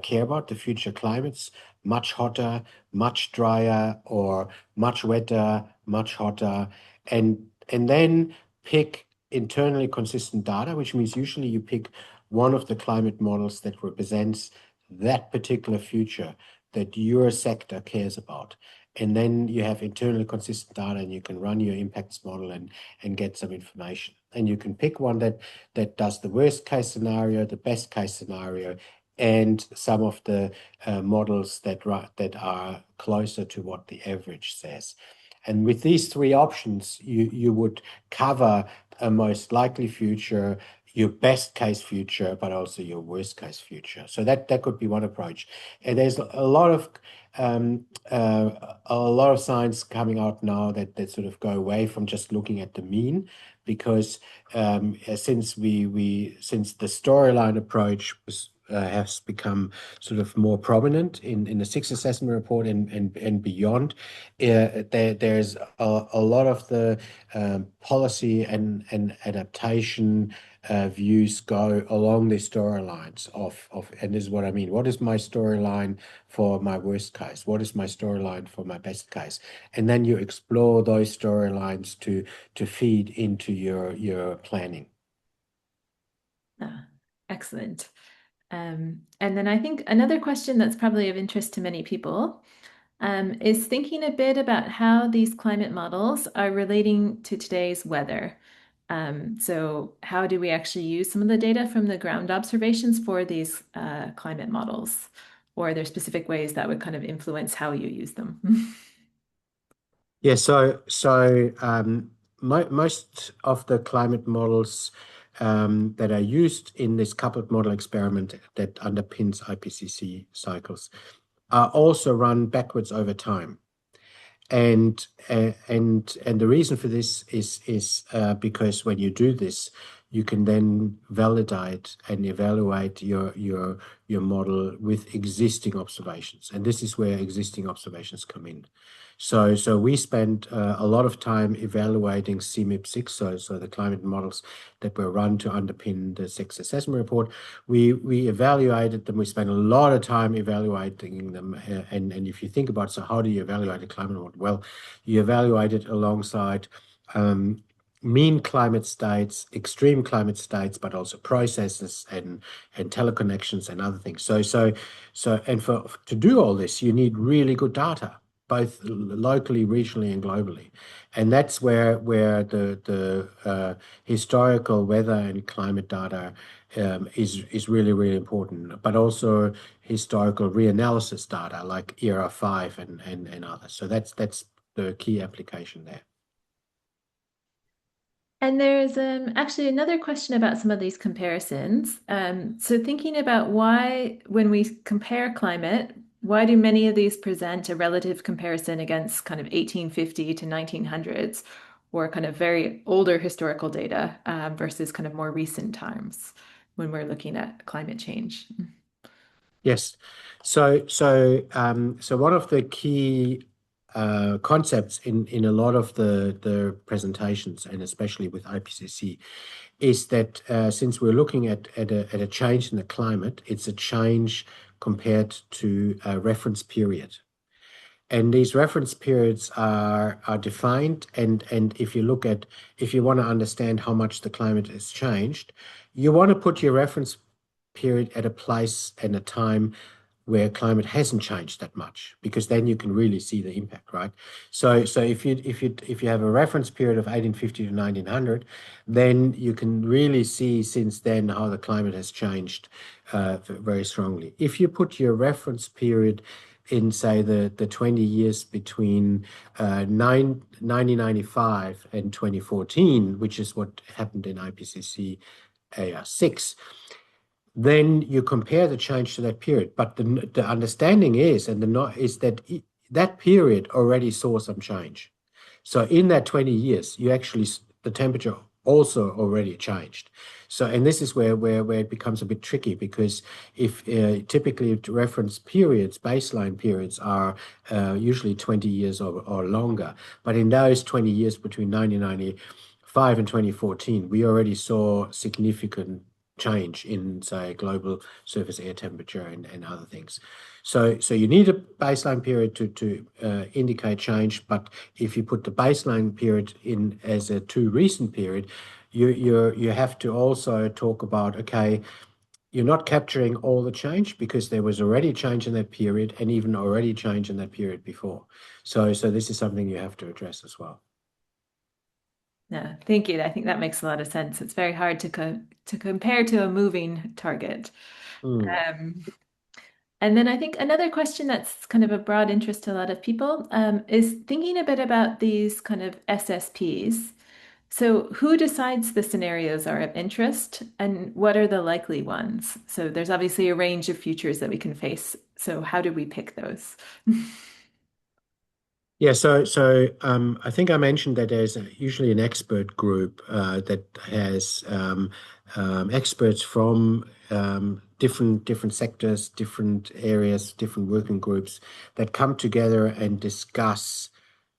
care about, the future climates, much hotter, much drier, or much wetter, much hotter, and then pick internally consistent data, which means usually you pick one of the climate models that represents that particular future that your sector cares about. And then you have internally consistent data and you can run your impacts model and get some information. And you can pick one that does the worst case scenario, the best case scenario, and some of the models that are closer to what the average says. And with these three options, you would cover a most likely future your best case future, but also your worst case future. So that could be one approach. And there's a lot of science coming out now that sort of go away from just looking at the mean, because since the storyline approach has become sort of more prominent in the sixth assessment report and beyond, there's a lot of the policy and adaptation views go along the storylines and this is what I mean. What is my storyline for my worst case? What is my storyline for my best case? And then you explore those storylines to feed into your planning. Ah, excellent. And then I think another question that's probably of interest to many people is thinking a bit about how these climate models are relating to today's weather. So how do we actually use some of the data from the ground observations for these climate models? Or are there specific ways that would kind of influence how you use them? Yeah, most of the climate models that are used in this coupled model experiment that underpins IPCC cycles are also run backwards over time. And the reason for this is because when you do this, you can then validate and evaluate your model with existing observations, and this is where existing observations come in. So we spent a lot of time evaluating CMIP6, so the climate models that were run to underpin the sixth assessment report. We evaluated them. We spent a lot of time evaluating them. And if you think about, so how do you evaluate a climate model? Well, you evaluate it alongside mean climate states, extreme climate states, but also processes and teleconnections and other things. And for to do all this, you need really good data, both locally, regionally, and globally. And that's where the historical weather and climate data is really important, but also historical reanalysis data like ERA5 and others. So that's the key application there. And there's actually another question about some of these comparisons. So thinking about why, when we compare climate, why do many of these present a relative comparison against kind of 1850 to 1900s or kind of very older historical data versus kind of more recent times when we're looking at climate change? Yes. So one of the key concepts in a lot of the presentations, and especially with IPCC, is that since we're looking at a change in the climate, it's a change compared to a reference period. And these reference periods are defined, and if you want to understand how much the climate has changed, you want to put your reference period at a place and a time where climate hasn't changed that much, because then you can really see the impact, right? So if you have a reference period of 1850 to 1900, then you can really see since then how the climate has changed very strongly. If you put your reference period in, say, the 20 years between 1995 and 2014, which is what happened in IPCC AR6, then you compare the change to that period. But the understanding is, is that that period already saw some change. So in that 20 years, the temperature also already changed. So, and this is where it becomes a bit tricky, because if typically reference periods, baseline periods are usually 20 years or longer. But in those 20 years between 1995 and 2014, we already saw significant change in, say, global surface air temperature and other things. So you need a baseline period to indicate change, but if you put the baseline period in as a too recent period, you have to also talk about, okay, you're not capturing all the change because there was already change in that period and even already change in that period before. So this is something you have to address as well. Yeah, thank you. I think that makes a lot of sense. It's very hard to compare to a moving target. Mm. Um, And then I think another question that's kind of a broad interest to a lot of people is thinking a bit about these kind of SSPs. So, who decides the scenarios are of interest and what are the likely ones? So, there's obviously a range of futures that we can face. So, how do we pick those? Yeah, so I think I mentioned that there's usually an expert group that has experts from different sectors, different areas, different working groups that come together and discuss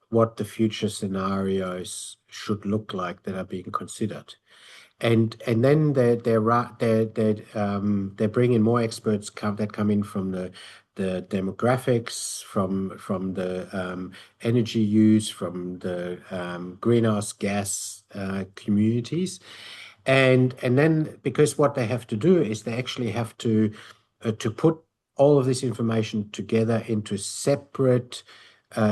what the future scenarios should look like that are being considered. And then they bring in more experts that come in from the demographics, from the energy use, from the greenhouse gas communities, and then because what they have to do is they actually have to put all of this information together into separate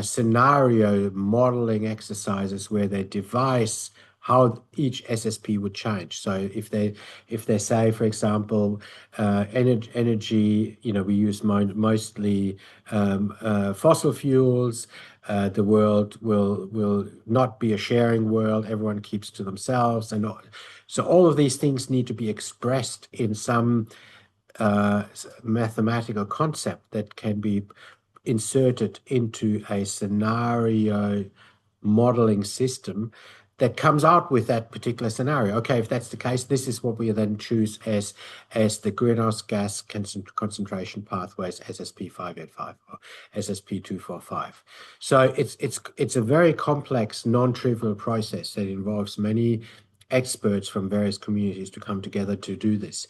scenario modeling exercises where they devise how each SSP would change. So if they say, for example, energy, we use mostly fossil fuels. The world will not be a sharing world. Everyone keeps to themselves, and so all of these things need to be expressed in some mathematical concept that can be inserted into a scenario modeling system that comes out with that particular scenario. Okay, if that's the case, this is what we then choose as the greenhouse gas concentration pathways SSP 585 or SSP 245. So it's a very complex, non-trivial process that involves many experts from various communities to come together to do this.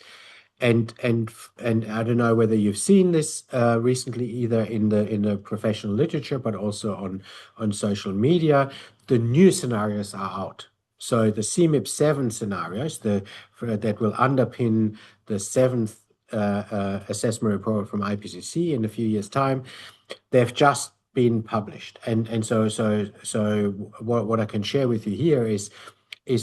And I don't know whether you've seen this recently, either in the professional literature, but also on social media. The new scenarios are out. So the CMIP 7 scenarios, that will underpin the seventh assessment report from IPCC in a few years' time, they've just been published. And so what I can share with you here is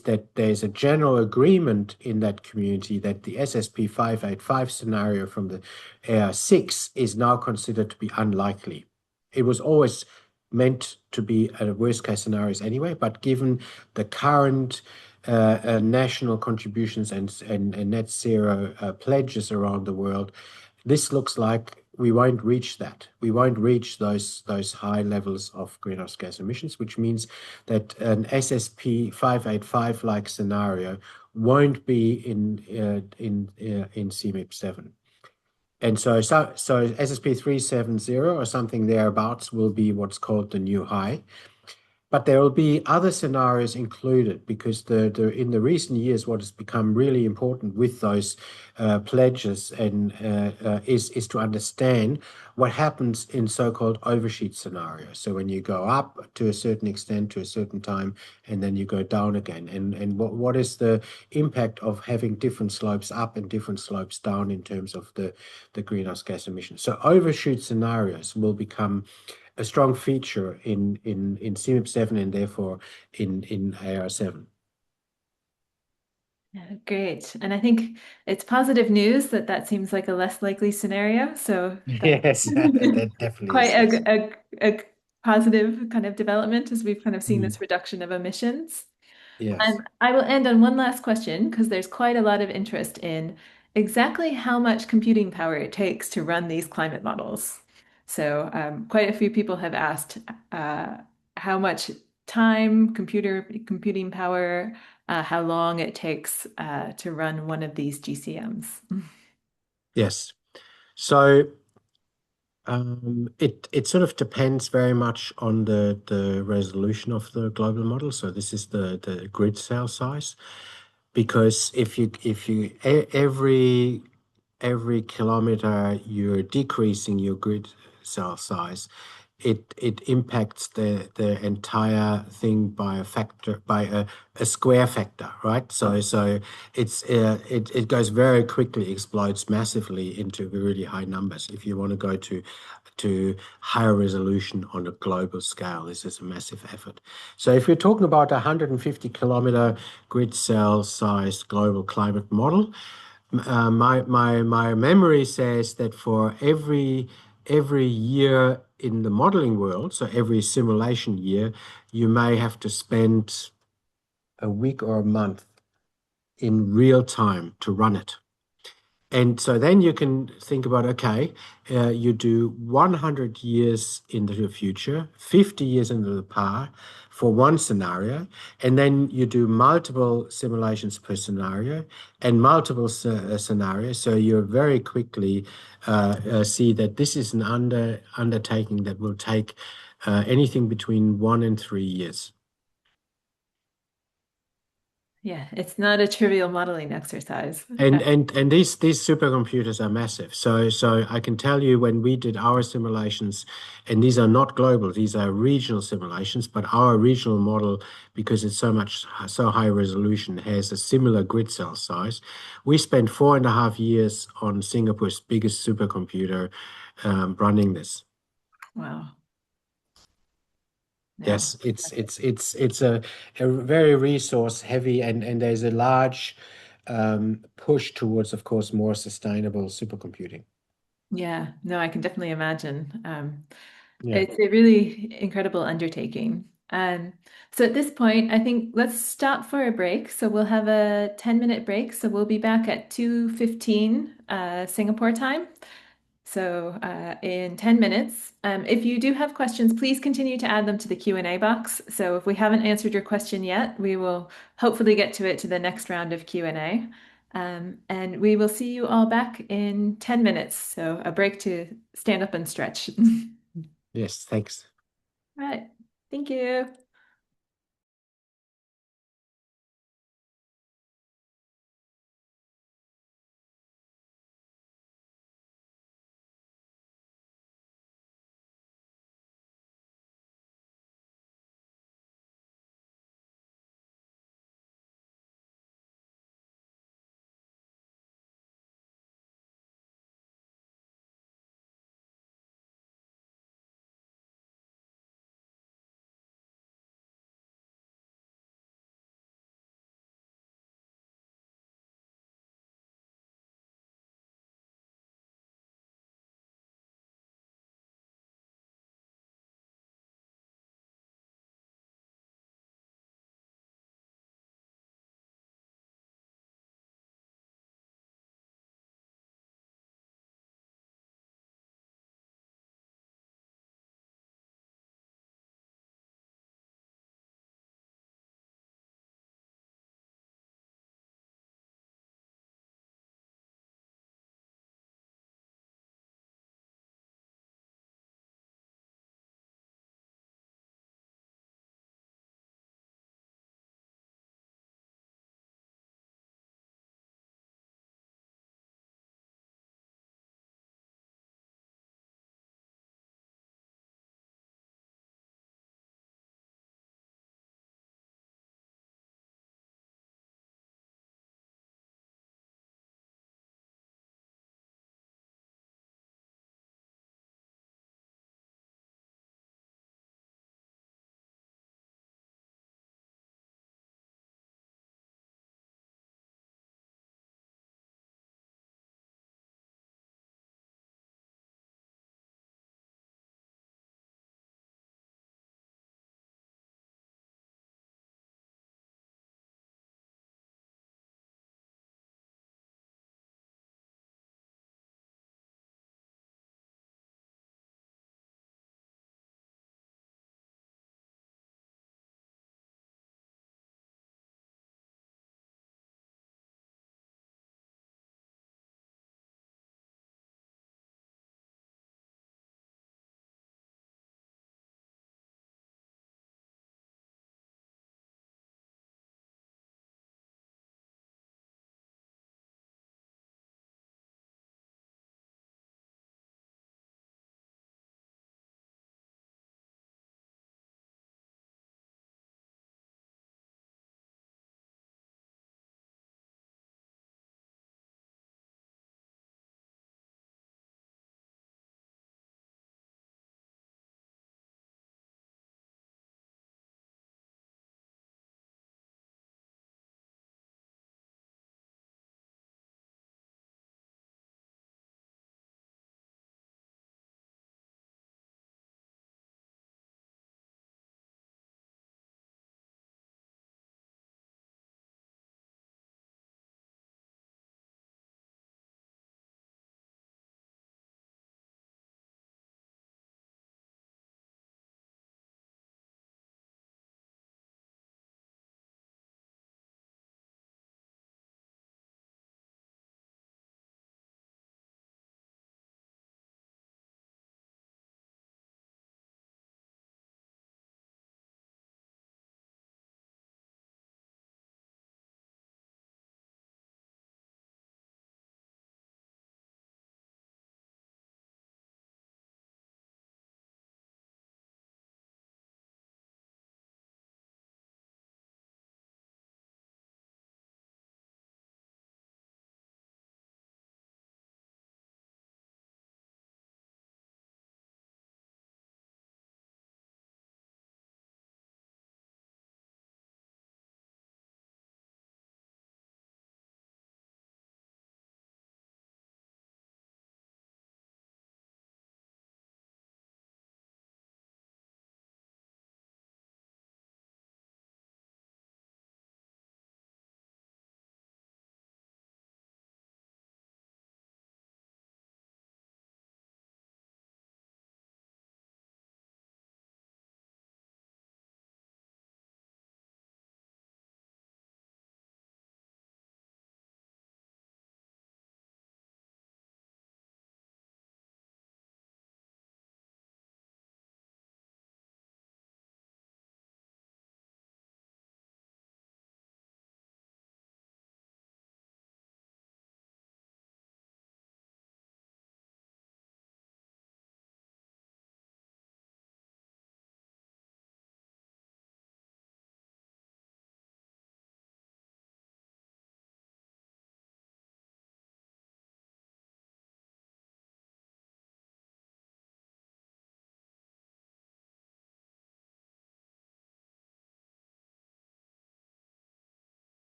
that there's a general agreement in that community that the SSP 585 scenario from the AR6 is now considered to be unlikely. It was always meant to be a worst case scenarios anyway, but given the current national contributions and net zero pledges around the world, this looks like we won't reach that. We won't reach those high levels of greenhouse gas emissions, which means that an SSP 585 like scenario won't be in CMIP 7. And so SSP 370 or something thereabouts will be what's called the new high. But there will be other scenarios included because in the recent years, what has become really important with those pledges and is to understand what happens in so-called overshoot scenarios. So when you go up to a certain extent to a certain time, and then you go down again, and what is the impact of having different slopes up and different slopes down in terms of the greenhouse gas emissions. So overshoot scenarios will become a strong feature in CMIP 7 and therefore in AR7. Yeah, great. And I think it's positive news that that seems like a less likely scenario. So that's Yes, that definitely quite is, yes. a positive kind of development as we've kind of seen Mm. this reduction of emissions. Yes. And I will end on one last question because there's quite a lot of interest in exactly how much computing power it takes to run these climate models. So, quite a few people have asked how much time, computing power, how long it takes to run one of these GCMs. Yes. So it sort of depends very much on the resolution of the global model. So this is the grid cell size, because if you every kilometer you're decreasing your grid cell size, it impacts the entire thing by a factor, by a square factor, right? So it goes very quickly, explodes massively into really high numbers. If you want to go to higher resolution on a global scale, this is a massive effort. So if you're talking about a 150-kilometer grid cell sized global climate model, my memory says that for every year in the modeling world, so every simulation year, you may have to spend a week or a month in real time to run it. And so then you can think about, okay, you do 100 years into the future, 50 years into the past for one scenario, and then you do multiple simulations per scenario and multiple scenarios. So you very quickly see that this is an undertaking that will take anything between 1 and 3 years. Yeah, it's not a trivial modeling exercise. And these supercomputers are massive. So I can tell you when we did our simulations, and these are not global, these are regional simulations, but our regional model, because it's so high resolution, has a similar grid cell size. We spent 4.5 years on Singapore's biggest supercomputer running this. Wow. No. Yes, it's a very resource heavy, and there's a large push towards, of course, more sustainable supercomputing. Yeah, no, I can definitely imagine. Yeah. It's a really incredible undertaking. So at this point, I think let's stop for a break. So we'll have a 10-minute break. So we'll be back at 2:15 Singapore time. So in 10 minutes, if you do have questions, please continue to add them to the Q&A box. So if we haven't answered your question yet, we will hopefully get to it to the next round of Q&A. And we will see you all back in 10 minutes. So a break to stand up and stretch. Yes, thanks. Right. Thank you.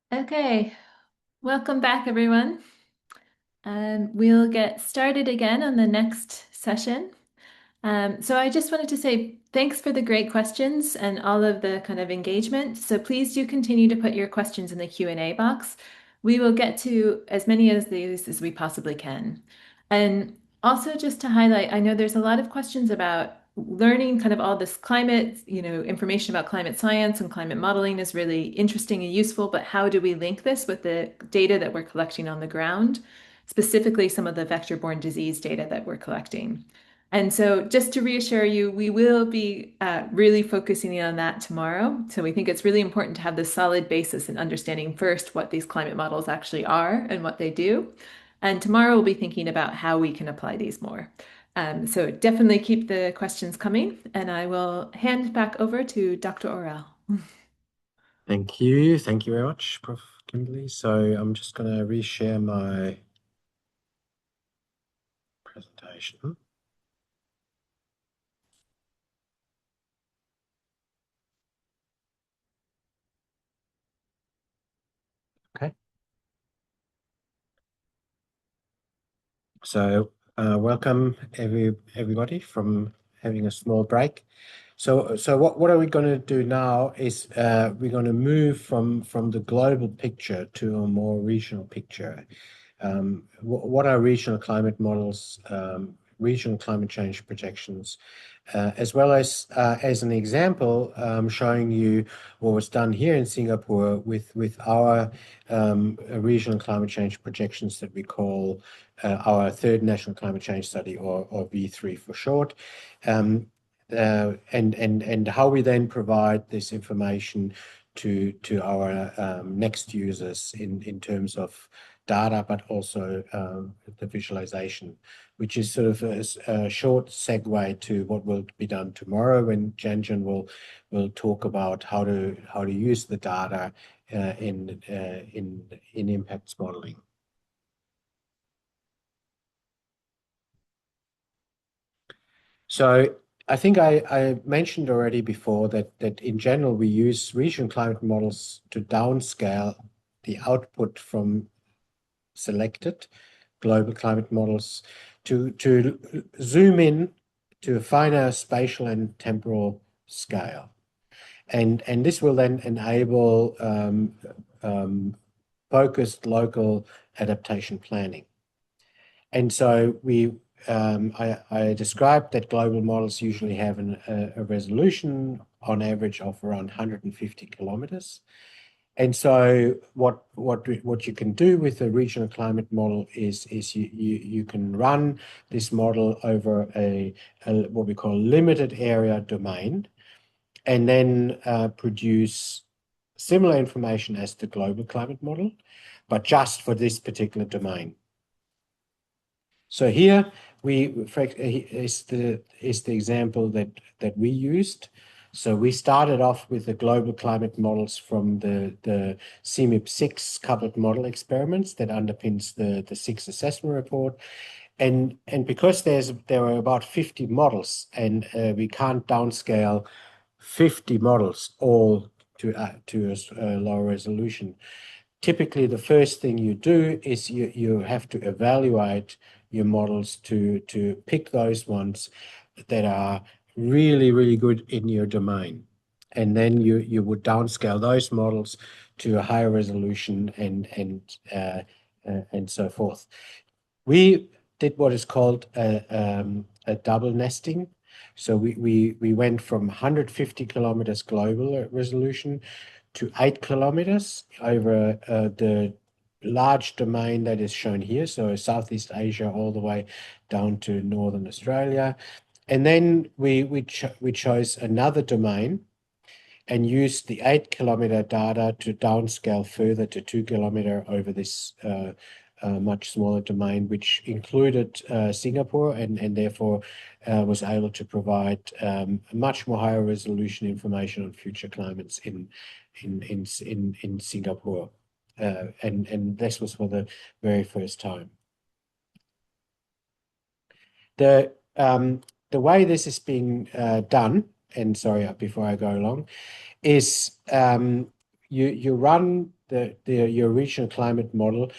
Okay, welcome back, everyone. We'll get started again on the next session. So I just wanted to say thanks for the great questions and all of the kind of engagement. So please do continue to put your questions in the Q&A box. We will get to as many of these as we possibly can. And also just to highlight, I know there's a lot of questions about learning kind of all this climate, information about climate science and climate modeling is really interesting and useful, but how do we link this with the data that we're collecting on the ground, specifically some of the vector-borne disease data that we're collecting? And so, just to reassure you, we will be really focusing on that tomorrow. So, we think it's really important to have this solid basis in understanding first what these climate models actually are and what they do. And tomorrow, we'll be thinking about how we can apply these more. So, definitely keep the questions coming, and I will hand back over to Dr. Orell. Thank you. Thank you very much, Prof. Kimberly. So I'm just going to reshare my presentation. Okay. So welcome everybody from having a small break. So what are we going to do now is we're going to move from the global picture to a more regional picture. What are regional climate models, regional climate change projections, as well as an example, showing you what was done here in Singapore with our regional climate change projections that we call our third national climate change study, or V3 for short. And how we then provide this information to our next users in terms of data, but also the visualization, which is sort of a short segue to what will be done tomorrow when Janjan will talk about how to use the data in impacts modeling. So I think I mentioned already before that in general we use regional climate models to downscale the output from selected global climate models to zoom in to a finer spatial and temporal scale. And this will then enable focused local adaptation planning. And so I described that global models usually have a resolution on average of around 150 kilometers. And so what you can do with a regional climate model is you can run this model over a what we call limited area domain, and then produce similar information as the global climate model, but just for this particular domain. So here is the example that we used. So we started off with the global climate models from the CMIP6 coupled model experiments that underpins the 6 assessment report. And because there are about 50 models, and we can't downscale 50 models all to a lower resolution. Typically, the first thing you do is you have to evaluate your models to pick those ones that are really, really good in your domain. And then you would downscale those models to a higher resolution and so forth. We did what is called a double nesting. So we went from 150 kilometers global resolution to 8 kilometers over the large domain that is shown here. So Southeast Asia all the way down to Northern Australia. And then we chose another domain and used the 8 kilometer data to downscale further to 2 kilometer over this much smaller domain, which included Singapore and therefore was able to provide much more higher resolution information on future climates in Singapore. And this was for the very first time. The way this is being done, and sorry, before I go along, is you run your regional climate model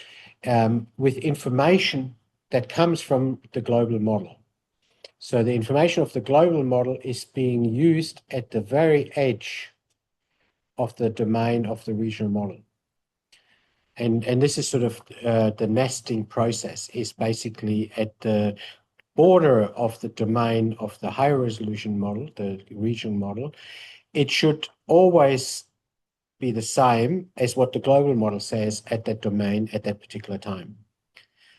with information that comes from the global model. So the information of the global model is being used at the very edge of the domain of the regional model. And this is sort of the nesting process is basically at the border of the domain of the higher resolution model, the regional model. It should always be the same as what the global model says at that domain at that particular time.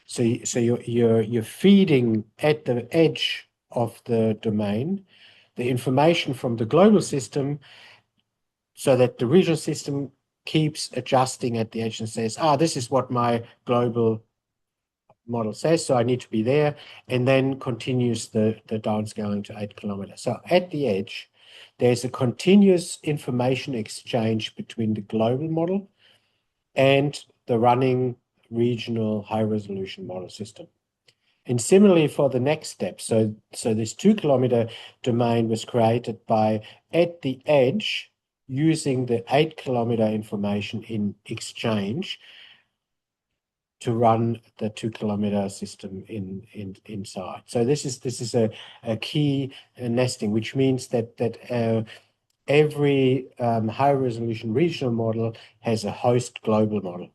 So you're feeding at the edge of the domain the information from the global system so that the regional system keeps adjusting at the edge and says, this is what my global model says, so I need to be there, and then continues the downscaling to 8 kilometers. So at the edge, there's a continuous information exchange between the global model and the running regional high-resolution model system. And similarly for the next step, so this 2-kilometer domain was created by, at the edge, using the 8-kilometer information in exchange to run the 2-kilometer system inside. So this is a key nesting, which means that every high resolution regional model has a host global model.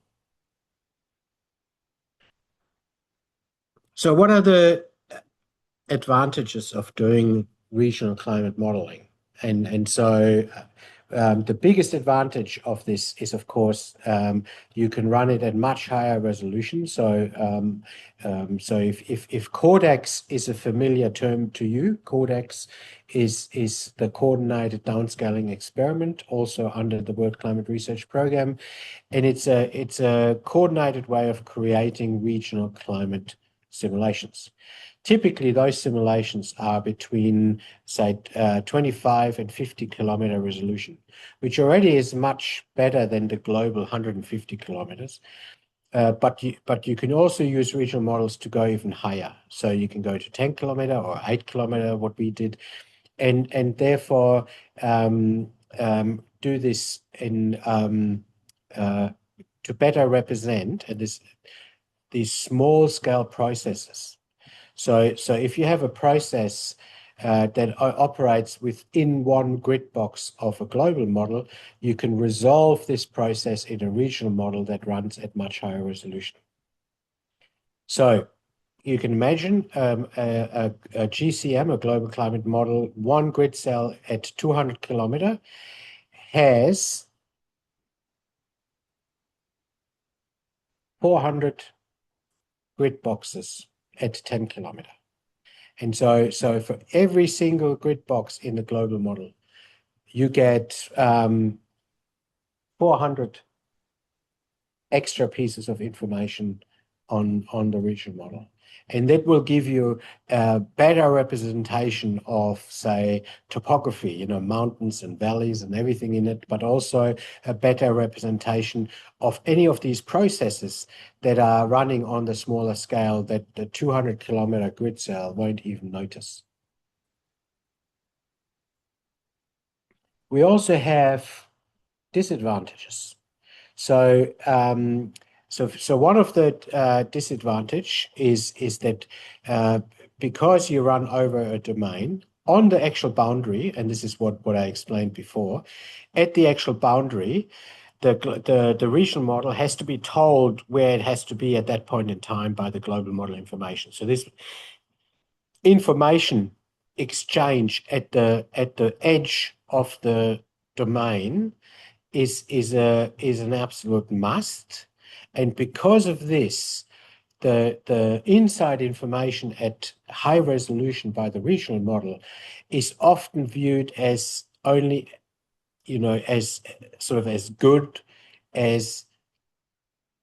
So what are the advantages of doing regional climate modeling? And so the biggest advantage of this is, of course, you can run it at much higher resolution. So if Codex is a familiar term to you, Codex is the coordinated downscaling experiment, also under the World Climate Research Program, and it's a coordinated way of creating regional climate simulations. Typically, those simulations are between, say, 25 and 50 kilometer resolution, which already is much better than the global 150 kilometers. But you can also use regional models to go even higher. So you can go to 10 kilometer or 8 kilometer, what we did, and therefore do this in to better represent these small scale processes. So if you have a process that operates within one grid box of a global model, you can resolve this process in a regional model that runs at much higher resolution. So you can imagine a GCM, a global climate model, one grid cell at 200 kilometer has 400 grid boxes at 10 kilometer. And so for every single grid box in the global model, you get 400 extra pieces of information on the regional model. And that will give you a better representation of, say, topography, mountains and valleys and everything in it, but also a better representation of any of these processes that are running on the smaller scale that the 200 kilometer grid cell won't even notice. We also have disadvantages. So one of the disadvantage is that because you run over a domain on the actual boundary, and this is what I explained before, at the actual boundary, the regional model has to be told where it has to be at that point in time by the global model information. So this information exchange at the edge of the domain is an absolute must, and because of this, the inside information at high resolution by the regional model is often viewed as only, as sort of as good as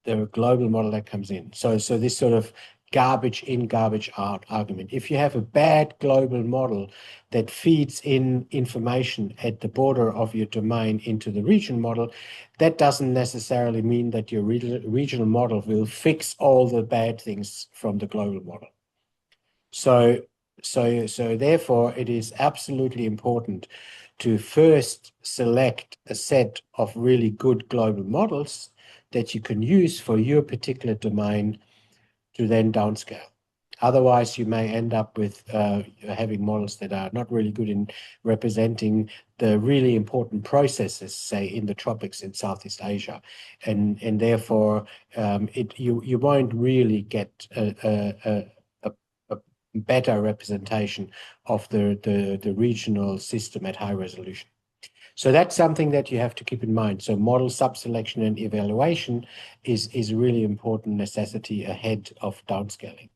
the global model that comes in. So this sort of garbage in, garbage out argument. If you have a bad global model that feeds in information at the border of your domain into the regional model, that doesn't necessarily mean that your regional model will fix all the bad things from the global model. So therefore, it is absolutely important to first select a set of really good global models that you can use for your particular domain to then downscale. Otherwise, you may end up with having models that are not really good in representing the really important processes, say in the tropics in Southeast Asia, and therefore you won't really get a better representation of the regional system at high resolution. So that's something that you have to keep in mind. So model subselection and evaluation is a really important necessity ahead of downscaling.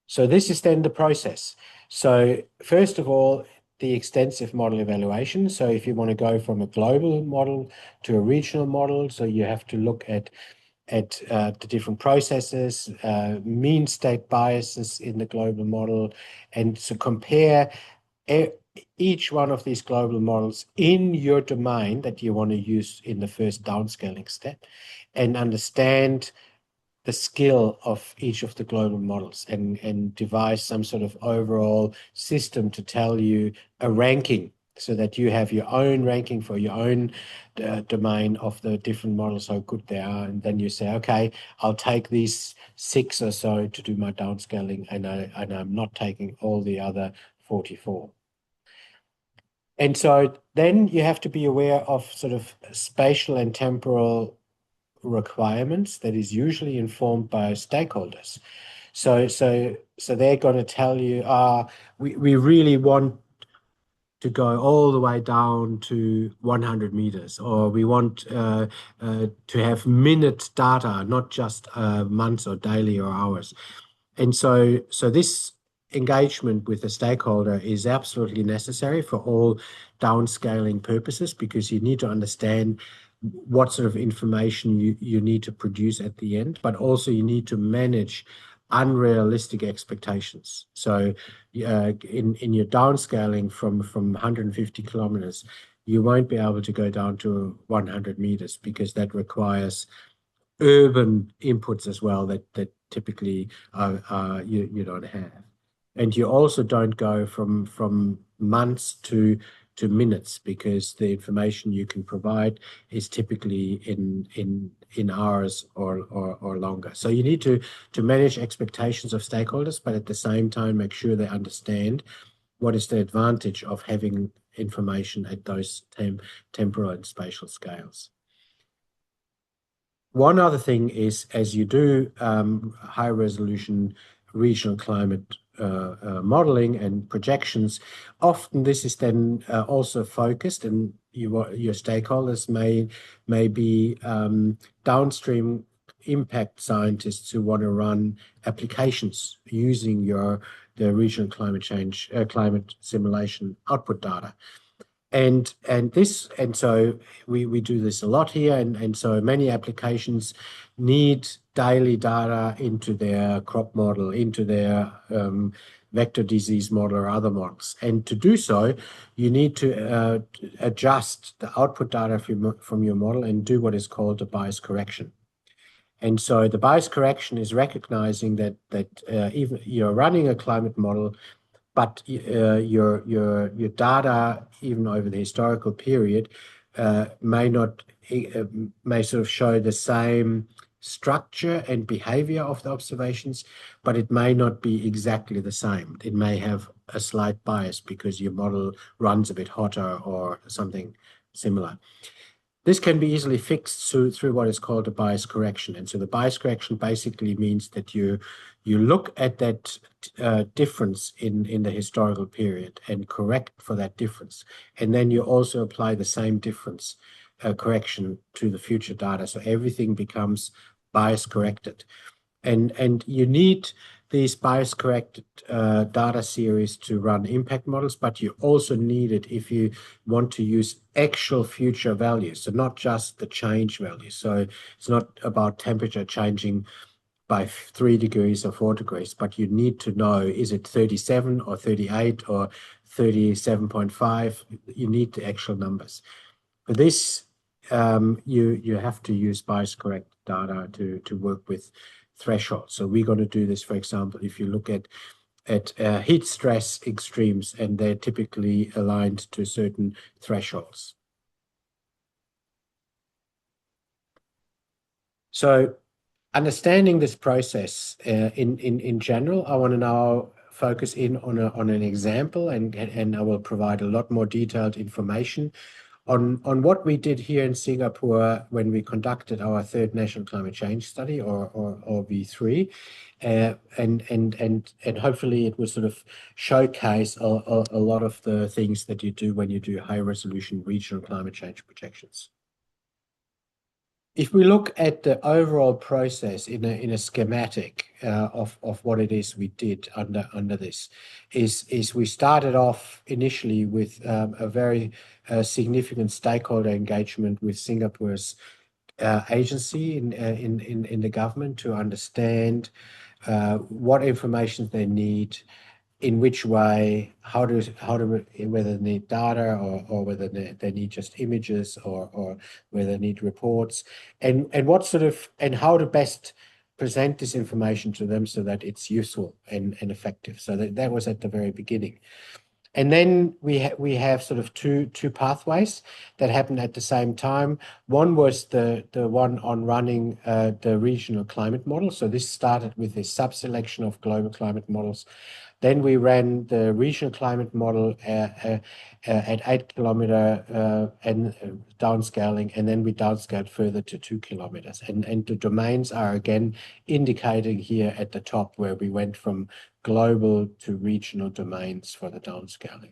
So this is then the process. So first of all, the extensive model evaluation. So if you want to go from a global model to a regional model, so you have to look at the different processes, mean state biases in the global model, and so compare each one of these global models in your domain that you want to use in the first downscaling step, and understand the skill of each of the global models, and devise some sort of overall system to tell you a ranking, so that you have your own ranking for your own domain of the different models, how good they are. And then you say, okay, I'll take these 6 or so to do my downscaling, and I'm not taking all the other 44. And so then you have to be aware of sort of spatial and temporal requirements that is usually informed by stakeholders. So they're going to tell you, we really want to go all the way down to 100 meters, or we want to have minute data, not just months or daily or hours. And so this engagement with the stakeholder is absolutely necessary for all downscaling purposes, because you need to understand what sort of information you need to produce at the end, but also you need to manage unrealistic expectations. So in your downscaling from 150 kilometers, you won't be able to go down to 100 meters, because that requires urban inputs as well that typically you don't have. And you also don't go from months to minutes, because the information you can provide is typically in hours or longer. So you need to manage expectations of stakeholders, but at the same time make sure they understand what is the advantage of having information at those temporal and spatial scales. One other thing is, as you do high resolution regional climate modeling and projections, often this is then also focused, and your stakeholders may be downstream impact scientists who want to run applications using the regional climate change climate simulation output data. And so we do this a lot here, and so many applications need daily data into their crop model, into their vector disease model or other models. And to do so, you need to adjust the output data from your model and do what is called a bias correction. And so the bias correction is recognizing that even you're running a climate model, but your data, even over the historical period, may not may sort of show the same structure and behavior of the observations, but it may not be exactly the same. It may have a slight bias because your model runs a bit hotter or something similar. This can be easily fixed through what is called a bias correction. And so the bias correction basically means that you look at that difference in the historical period and correct for that difference. And then you also apply the same difference correction to the future data. So everything becomes bias corrected. And you need these bias corrected data series to run impact models, but you also need it if you want to use actual future values, so not just the change values. So it's not about temperature changing by 3 degrees or 4 degrees, but you need to know, is it 37 or 38 or 37.5? You need the actual numbers. For this, you have to use bias correct data to work with thresholds. So we're going to do this, for example, if you look at heat stress extremes, and they're typically aligned to certain thresholds. So understanding this process in general, I want to now focus in on an example, and I will provide a lot more detailed information on what we did here in Singapore when we conducted our third national climate change study, or V3, and hopefully it will sort of showcase a lot of the things that you do when you do high resolution regional climate change projections. If we look at the overall process in a schematic of what it is we did under this, is we started off initially with a very significant stakeholder engagement with Singapore's agency in the government to understand what information they need, in which way, whether they need data, or whether they need just images, or whether they need reports, and how to best present this information to them so that it's useful and effective. So that was at the very beginning. And then we have sort of two pathways that happened at the same time. One was the one on running the regional climate model. So this started with a sub-selection of global climate models. Then we ran the regional climate model at 8 kilometer and downscaling, and then we downscaled further to 2 kilometers. And the domains are again indicating here at the top, where we went from global to regional domains for the downscaling.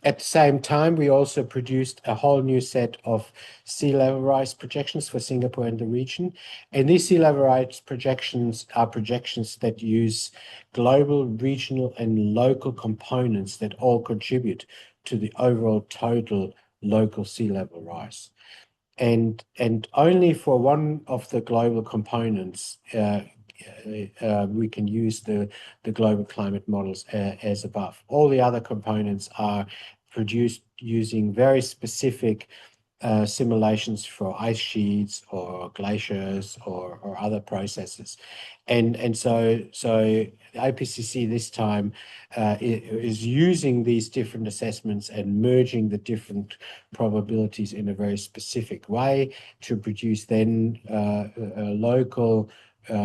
At the same time, we also produced a whole new set of sea level rise projections for Singapore and the region. And these sea level rise projections are projections that use global, regional, and local components that all contribute to the overall total local sea level rise. And only for one of the global components we can use the global climate models as above. All the other components are produced using very specific simulations for ice sheets or glaciers or other processes. And so the IPCC this time is using these different assessments and merging the different probabilities in a very specific way to produce then local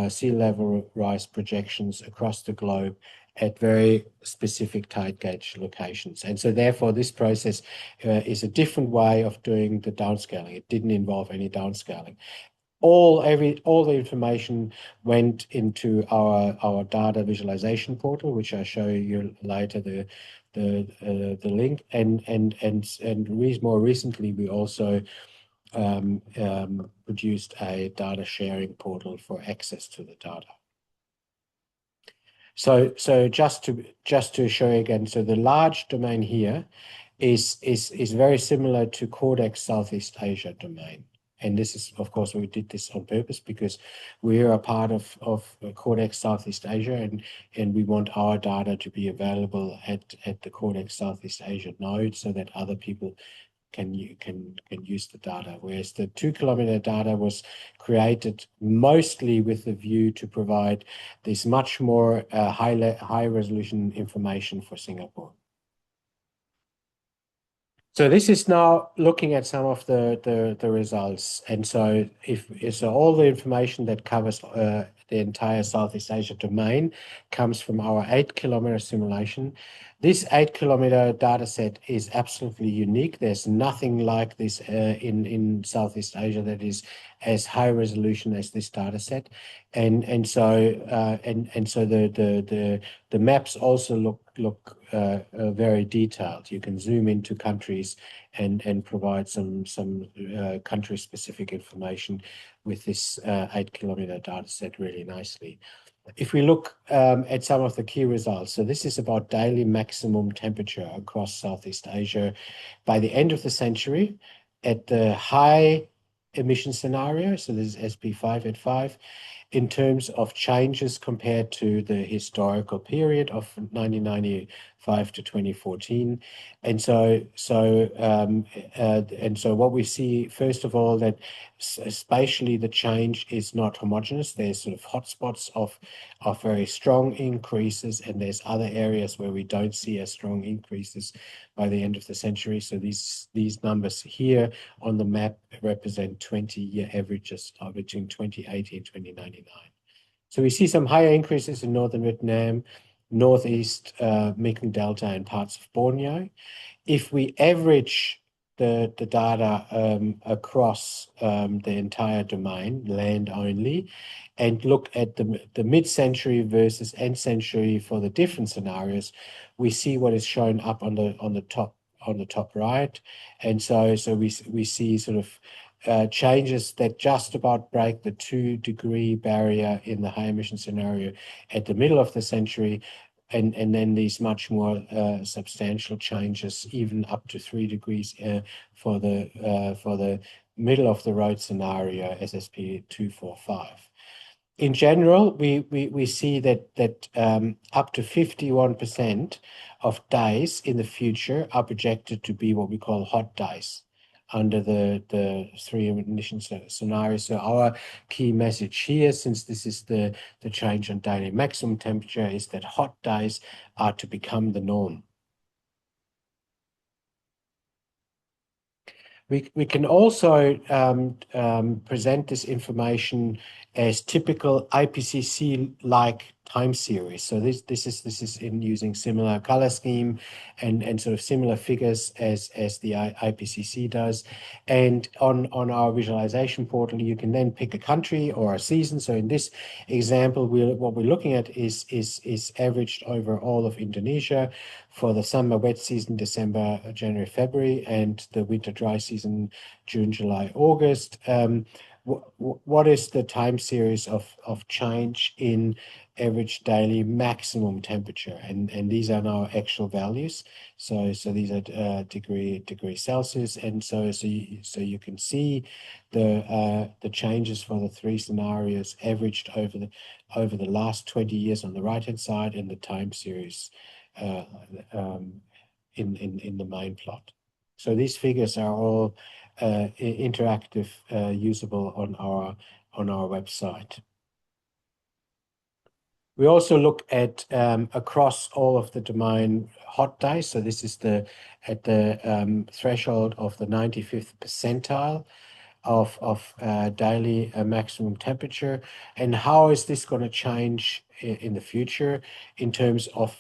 sea level rise projections across the globe at very specific tide gauge locations. And so therefore this process is a different way of doing the downscaling. It didn't involve any downscaling. All the information went into our data visualization portal, which I show you later the link. And more recently we also produced a data sharing portal for access to the data. So just to show you again, so the large domain here is very similar to Codex Southeast Asia domain. And this is, of course, we did this on purpose because we are a part of Codex Southeast Asia, and we want our data to be available at the Codex Southeast Asia node so that other people can use the data, whereas the 2 kilometer data was created mostly with the view to provide this much more high resolution information for Singapore. So this is now looking at some of the results, and so so all the information that covers the entire Southeast Asia domain comes from our 8 kilometer simulation. This 8 kilometer data set is absolutely unique. There's nothing like this in Southeast Asia that is as high resolution as this data set, and so the maps also look very detailed. You can zoom into countries and provide some country specific information with this 8 kilometer data set really nicely. If we look at some of the key results, so this is about daily maximum temperature across Southeast Asia by the end of the century at the high emission scenario. So this is SP5 at 5. in terms of changes compared to the historical period of 1995 to 2014. And so what we see, first of all, that spatially the change is not homogeneous. There's sort of hotspots of very strong increases, and there's other areas where we don't see as strong increases by the end of the century. So these numbers here on the map represent 20-year averages between 2080 and 2099. So we see some higher increases in northern Vietnam, northeast Mekong Delta, and parts of Borneo. If we average the data across the entire domain, land only, and look at the mid-century versus end century for the different scenarios, we see what is shown up on the top right. And so we see sort of changes that just about break the 2-degree barrier in the high emission scenario at the middle of the century, and then these much more substantial changes, even up to 3 degrees for the middle of the road scenario, SSP 245. In general, we see that up to 51% of days in the future are projected to be what we call hot days under the three emission scenarios. So our key message here, since this is the change on daily maximum temperature, is that hot days are to become the norm. We can also present this information as typical IPCC-like time series. So this is in using similar color scheme and sort of similar figures as the IPCC does. And on our visualization portal, you can then pick a country or a season. So in this example, what we're looking at is averaged over all of Indonesia for the summer wet season, December, January, February, and the winter dry season, June, July, August. What is the time series of change in average daily maximum temperature? And these are now actual values. So these are degree Celsius, and so you can see the changes for the three scenarios averaged over the last 20 years on the right hand side, and the time series in the main plot. So these figures are all interactive, usable on our website. We also look at across all of the domain hot days. So this is at the threshold of the 95th percentile of daily maximum temperature, and how is this going to change in the future in terms of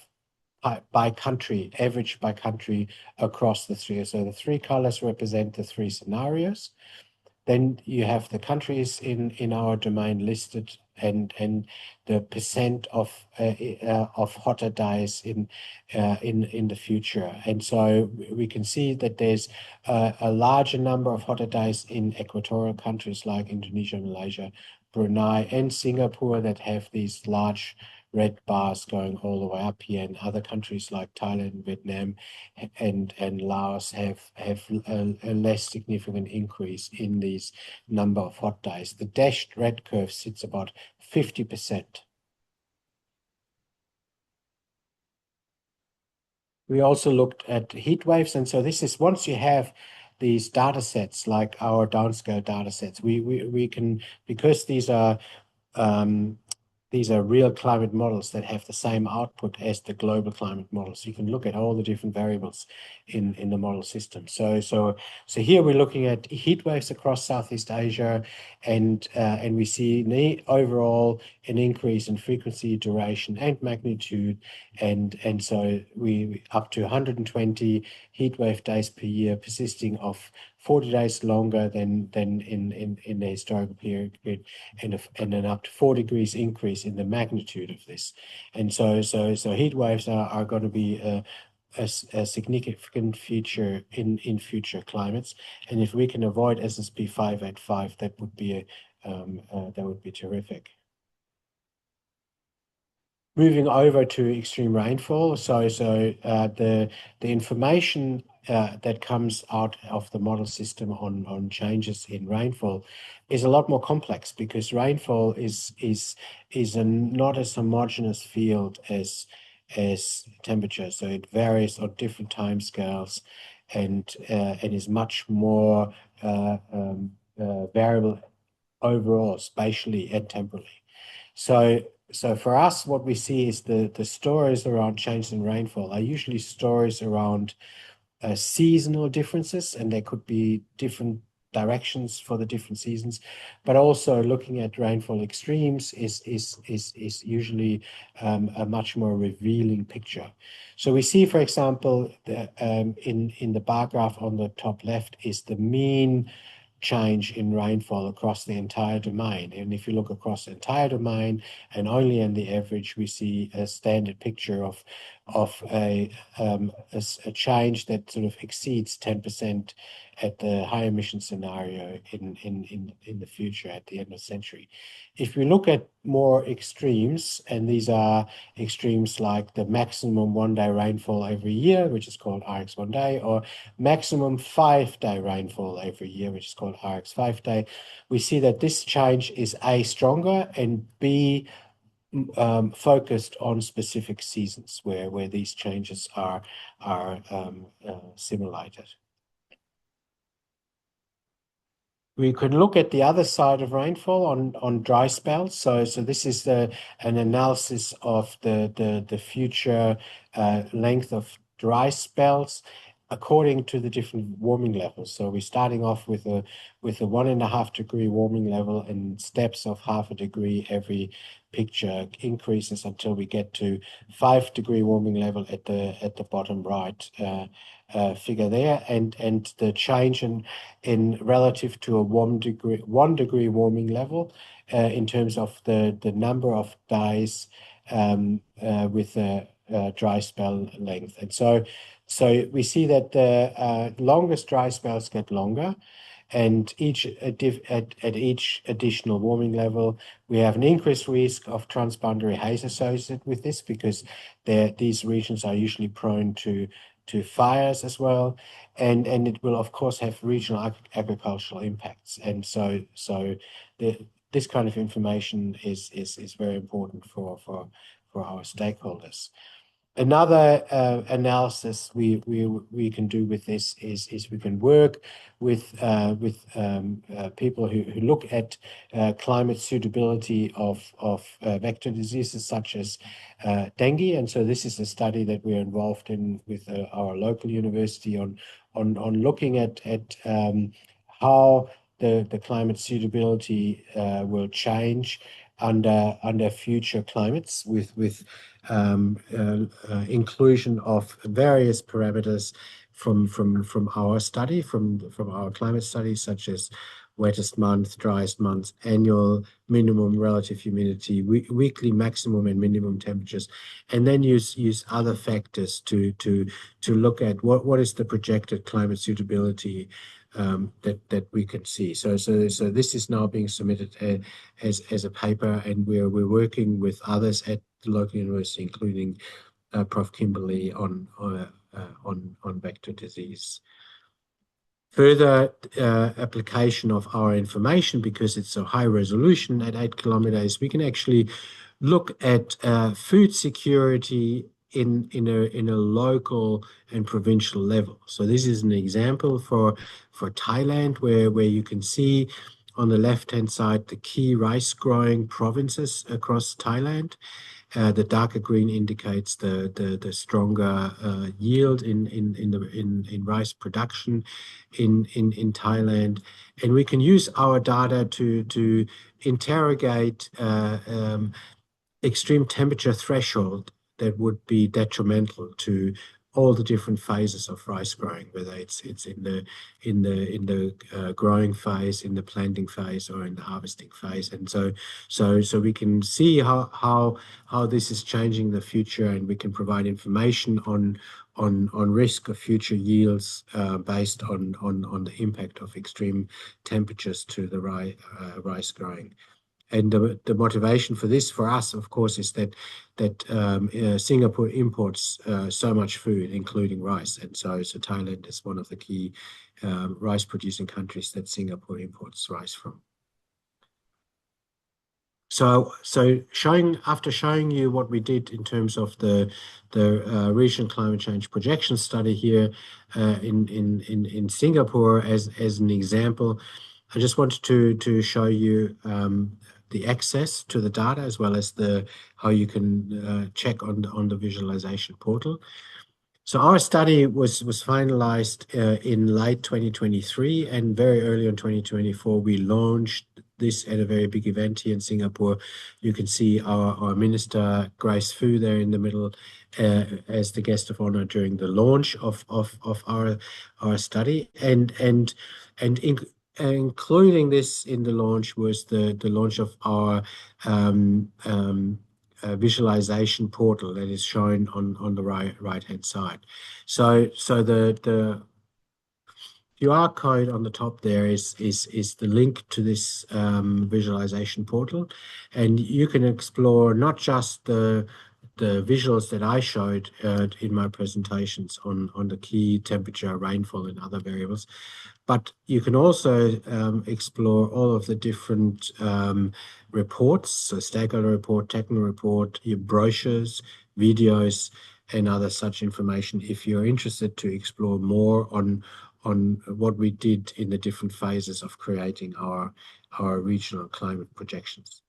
by country, average by country across the three. So the three colors represent the three scenarios. Then you have the countries in our domain listed, and the percent of hotter days in the future. And so we can see that there's a larger number of hotter days in equatorial countries like Indonesia, Malaysia, Brunei, and Singapore that have these large red bars going all the way up here, and other countries like Thailand, Vietnam, and Laos have a less significant increase in these number of hot days. The dashed red curve sits about 50%. We also looked at heat waves, and so this is once you have these data sets like our downscale data sets, we can, because these are real climate models that have the same output as the global climate models. You can look at all the different variables in the model system. So here we're looking at heat waves across Southeast Asia, and we see overall an increase in frequency, duration, and magnitude, and so we up to 120 heat wave days per year, persisting of 40 days longer than in the historical period, and then up to 4 degrees increase in the magnitude of this. And so heat waves are going to be a significant feature in future climates. And if we can avoid SSP 585, that would be terrific. Moving over to extreme rainfall, the information that comes out of the model system on changes in rainfall is a lot more complex because rainfall is not as homogeneous field as temperature. So it varies on different time scales and is much more variable overall, spatially and temporally. So for us, what we see is the stories around changes in rainfall are usually stories around seasonal differences, and there could be different directions for the different seasons, but also looking at rainfall extremes is usually a much more revealing picture. So we see, for example, in the bar graph on the top left is the mean change in rainfall across the entire domain. And if you look across the entire domain and only in the average, we see a standard picture of a change that sort of exceeds 10% at the high emission scenario in the future at the end of the century. If we look at more extremes, and these are extremes like the maximum 1 day rainfall every year, which is called RX 1 day, or maximum 5 day rainfall every year, which is called RX 5 day, we see that this change is A, stronger, and B, focused on specific seasons where these changes are simulated. We could look at the other side of rainfall on dry spells. So this is an analysis of the future length of dry spells according to the different warming levels. So we're starting off with a 1.5 degree warming level and steps of 0.5 degree every picture increases until we get to 5 degree warming level at the bottom right figure there, and the change in relative to a 1 degree warming level in terms of the number of days with a dry spell length. And so we see that the longest dry spells get longer, and at each additional warming level, we have an increased risk of transboundary haze associated with this because these regions are usually prone to fires as well, and it will of course have regional agricultural impacts. And so this kind of information is very important for our stakeholders. Another analysis we can do with this is we can work with people who look at climate suitability of vector diseases such as dengue, and so this is a study that we're involved in with our local university on looking at how the climate suitability will change under future climates with inclusion of various parameters from our study, from our climate studies, such as wettest month, driest month, annual minimum relative humidity, weekly maximum and minimum temperatures, and then use other factors to look at what is the projected climate suitability that we can see. So this is now being submitted as a paper, and we're working with others at the local university, including Prof. Kimberly on vector disease. Further application of our information, because it's so high resolution at 8 kilometers, we can actually look at food security in a local and provincial level. So this is an example for Thailand, where you can see on the left-hand side the key rice growing provinces across Thailand. The darker green indicates the stronger yield in rice production in Thailand, and we can use our data to interrogate extreme temperature threshold that would be detrimental to all the different phases of rice growing, whether it's in the growing phase, in the planting phase, or in the harvesting phase. And so we can see how this is changing the future, and we can provide information on risk of future yields based on the impact of extreme temperatures to the rice growing. And the motivation for this for us, of course, is that Singapore imports so much food, including rice, and so Thailand is one of the key rice producing countries that Singapore imports rice from. So after showing you what we did in terms of the regional climate change projection study here in Singapore as an example, I just wanted to show you the access to the data as well as the how you can check on the visualization portal. So our study was finalized in late 2023, and very early in 2024 we launched this at a very big event here in Singapore. You can see our Minister Grace Fu there in the middle as the guest of honor during the launch of our study, and including this in the launch was the launch of our visualization portal that is shown on the right hand side. So the QR code on the top there is the link to this visualization portal, and you can explore not just the visuals that I showed in my presentations on the key temperature, rainfall, and other variables, but you can also explore all of the different reports, so stakeholder report, technical report, your brochures, videos, and other such information if you're interested to explore more on what we did in the different phases of creating our regional climate projections.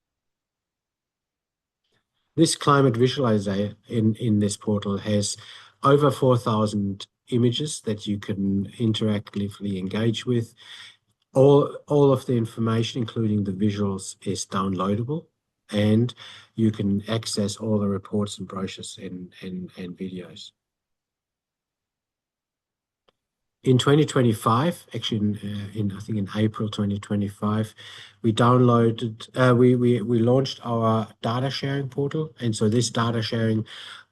This climate visualizer in this portal has over 4,000 images that you can interactively engage with. All of the information, including the visuals, is downloadable, and you can access all the reports and brochures and videos. In 2025, actually I think in April 2025, we launched our data sharing portal, and so this data sharing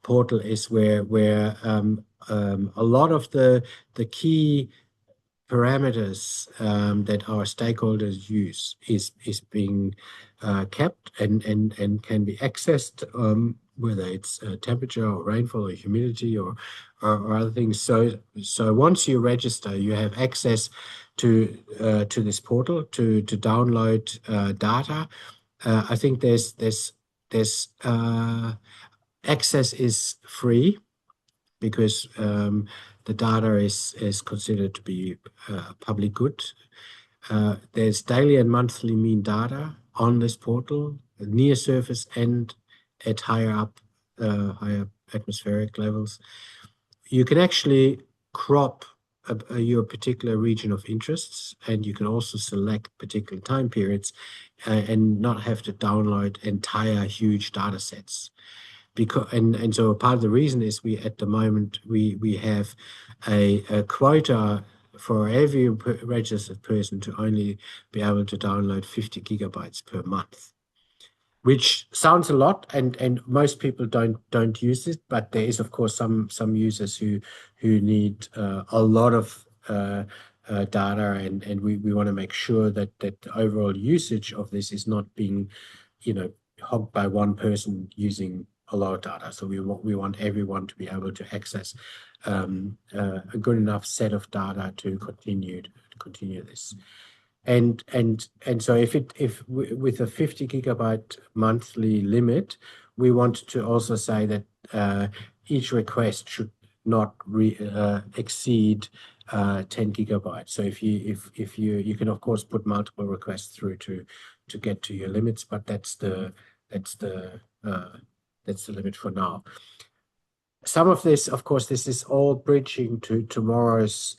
portal is where a lot of the key parameters that our stakeholders use is being kept and can be accessed, whether it's temperature or rainfall or humidity or other things. So once you register, you have access to this portal to download data. I think there's access is free because the data is considered to be public good. There's daily and monthly mean data on this portal, near surface and at higher atmospheric levels. You can actually crop your particular region of interests, and you can also select particular time periods and not have to download entire huge data sets. So part of the reason is we at the moment we have a quota for every registered person to only be able to download 50 gigabytes per month, which sounds a lot, and most people don't use it, but there is of course some users who need a lot of data, and we want to make sure that the overall usage of this is not being hogged by one person using a lot of data. So we want everyone to be able to access a good enough set of data to continue this. And so if with a 50 gigabyte monthly limit, we want to also say that each request should not exceed 10 gigabytes. So if you can of course put multiple requests through to get to your limits, but that's the limit for now. Some of this, of course, this is all bridging to tomorrow's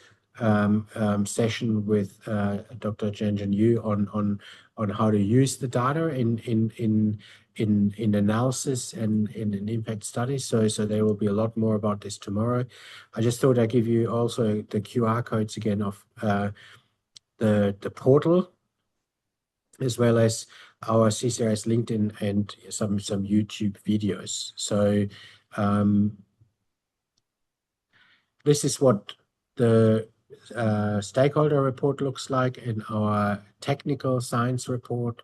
session with Dr. Jianjun Yu on how to use the data in analysis and in impact studies. So there will be a lot more about this tomorrow. I just thought I'd give you also the QR codes again of the portal, as well as our CCRS LinkedIn and some YouTube videos. So this is what the stakeholder report looks like, and our technical science report,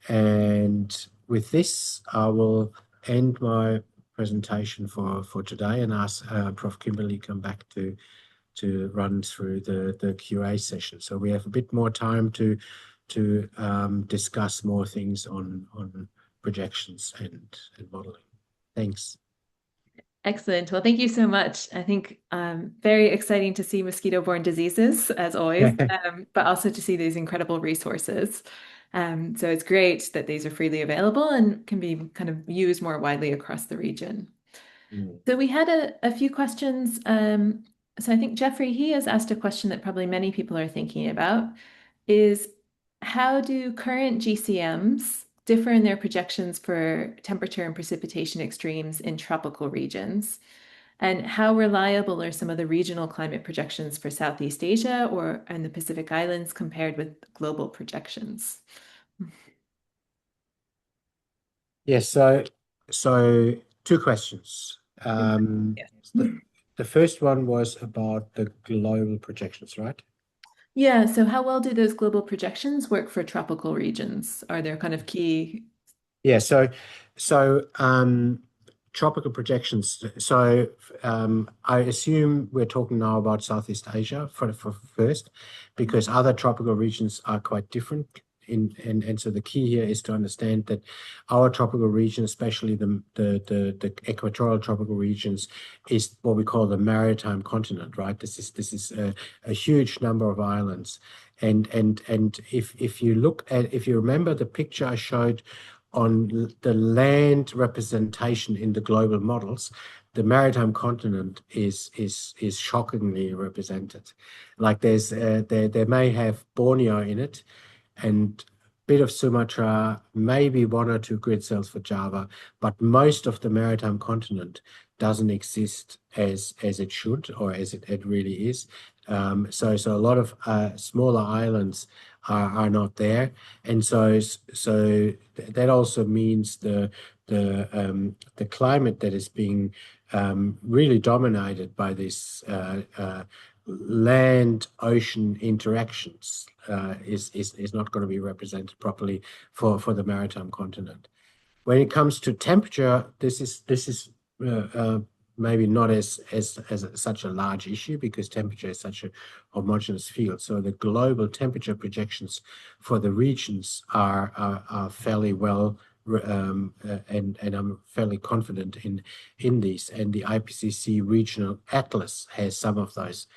And with this, I will end my presentation for today and ask Prof. Kimberly come back to run through the QA session. So we have a bit more time to discuss more things on projections and modeling. Thanks. Excellent. Well, thank you so much. I think very exciting to see mosquito-borne diseases, as always, but also to see these incredible resources. So it's great that these are freely available and can be kind of used more widely across the region. Mm. So we had a few questions. So I think Jeffrey, he has asked a question that probably many people are thinking about, is how do current GCMs differ in their projections for temperature and precipitation extremes in tropical regions? And how reliable are some of the regional climate projections for Southeast Asia or and the Pacific Islands compared with global projections? Yes, so two questions. Yes. The first one was about the global projections, right? Yeah, so how well do those global projections work for tropical regions? Are there kind of key? Yeah, so tropical projections. So I assume we're talking now about Southeast Asia for first, because other tropical regions are quite different. And so the key here is to understand that our tropical region, especially the equatorial tropical regions, is what we call the maritime continent, right? This is a huge number of islands. And if you look at, if you remember the picture I showed on the land representation in the global models, the maritime continent is shockingly represented. Like there may have Borneo in it, and bit of Sumatra, maybe one or two grid cells for Java, but most of the maritime continent doesn't exist as it should or as it really is. So a lot of smaller islands are not there, and so that also means the climate that is being really dominated by this land ocean interactions is not going to be represented properly for the maritime continent. When it comes to temperature, this is maybe not as such a large issue because temperature is such a homogeneous field. So the global temperature projections for the regions are fairly well, and I'm fairly confident in these. And the IPCC regional atlas has some of those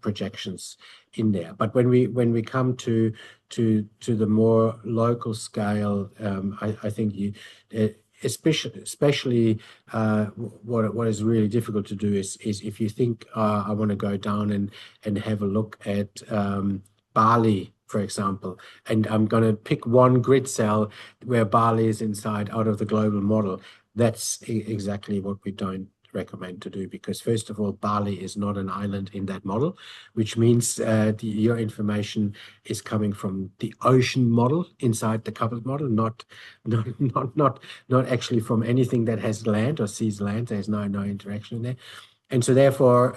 projections in there. But when we come to the more local scale, I think uh, especially what is really difficult to do is if you think I want to go down and have a look at Bali, for example, and I'm going to pick one grid cell where Bali is inside out of the global model. That's exactly what we don't recommend to do, because first of all, Bali is not an island in that model, which means your information is coming from the ocean model inside the coupled model, not actually from anything that has land or sees land. There's no interaction there. And so therefore,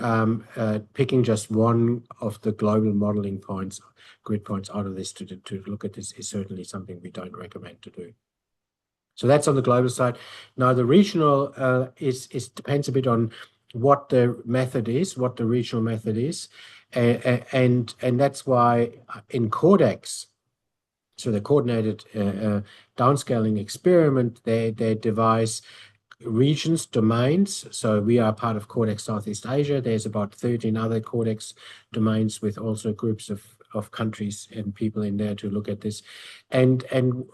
picking just one of the global modeling points, grid points out of this to look at this is certainly something we don't recommend to do. So that's on the global side. Now the regional is depends a bit on what the method is, what the regional method is, and that's why in Codex, so the coordinated downscaling experiment, they devise regions, domains. So we are part of Codex Southeast Asia. There's about 13 other Codex domains with also groups of countries and people in there to look at this. And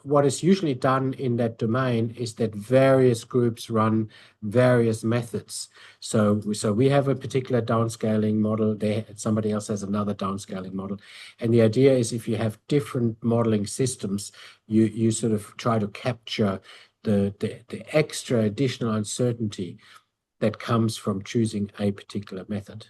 what is usually done in that domain is that various groups run various methods. So we have a particular downscaling model. Somebody else has another downscaling model. And the idea is if you have different modeling systems, you sort of try to capture the extra additional uncertainty that comes from choosing a particular method.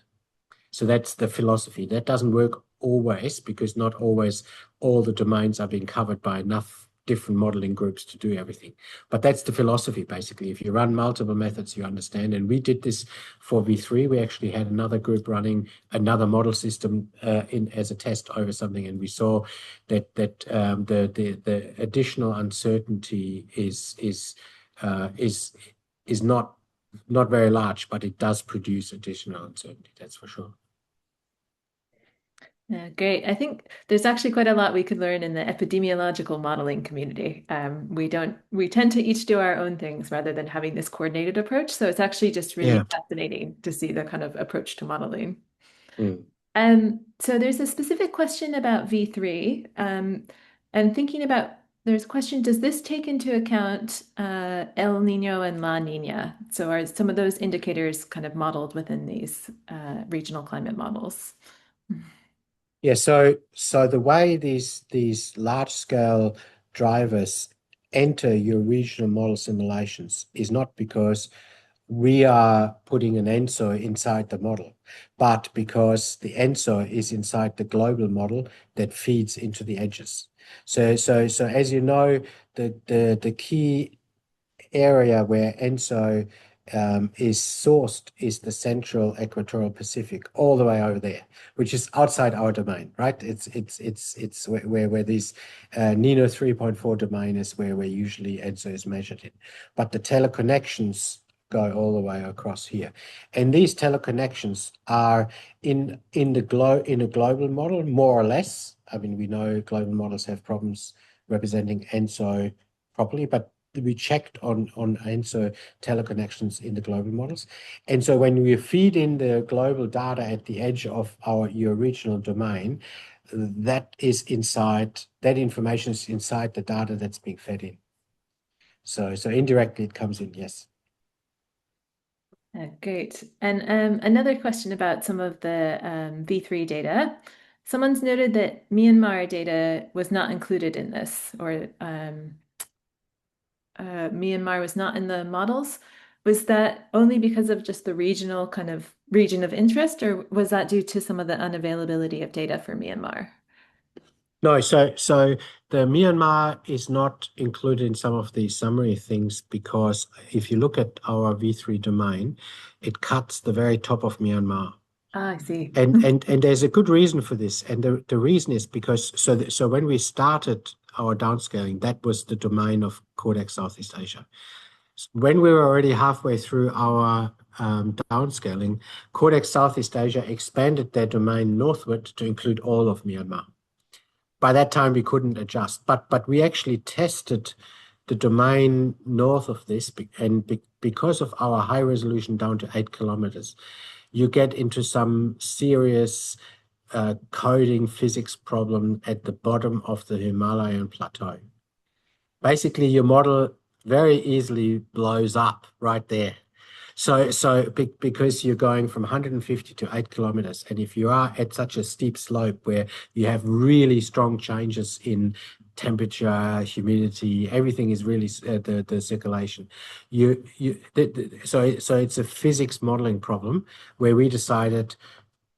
So that's the philosophy. That doesn't work always, because not always all the domains are being covered by enough different modeling groups to do everything. But that's the philosophy, basically. If you run multiple methods, you understand. And we did this for V3. We actually had another group running another model system in as a test over something, and we saw that the additional uncertainty is not very large, but it does produce additional uncertainty. That's for sure. Yeah, great. I think there's actually quite a lot we could learn in the epidemiological modeling community. We tend to each do our own things rather than having this coordinated approach. So it's actually just really Yeah. fascinating to see the kind of approach to modeling. Mm. So there's a specific question about V3. And thinking about, there's a question, does this take into account El Nino and La Nina? So are some of those indicators kind of modeled within these regional climate models? Yeah, so the way these large scale drivers enter your regional model simulations is not because we are putting an ENSO inside the model, but because the ENSO is inside the global model that feeds into the edges. So as you know, the key area where ENSO is sourced is the central equatorial Pacific, all the way over there, which is outside our domain, right? It's where these Nino 3.4 domain is where usually ENSO is measured in. But the teleconnections go all the way across here. And these teleconnections are in a global model, more or less. I mean, we know global models have problems representing ENSO properly, but we checked on ENSO teleconnections in the global models. And so when we feed in the global data at the edge of your regional domain, that information is inside the data that's being fed in. So indirectly it comes in, yes. Great. And another question about some of the V3 data. Someone's noted that Myanmar data was not included in this, or Myanmar was not in the models. Was that only because of just the regional kind of region of interest, or was that due to some of the unavailability of data for Myanmar? No, so the Myanmar is not included in some of these summary things because if you look at our V3 domain, it cuts the very top of Myanmar. Ah, I see. And there's a good reason for this. And the reason is because so when we started our downscaling, that was the domain of Codex Southeast Asia. When we were already halfway through our downscaling, Codex Southeast Asia expanded their domain northward to include all of Myanmar. By that time, we couldn't adjust, but we actually tested the domain north of this, and because of our high resolution down to 8 kilometers, you get into some serious coding physics problem at the bottom of the Himalayan plateau. Basically, your model very easily blows up right there. Because you're going from 150 to 8 kilometers, and if you are at such a steep slope where you have really strong changes in temperature, humidity, everything is really the circulation. So it's a physics modeling problem where we decided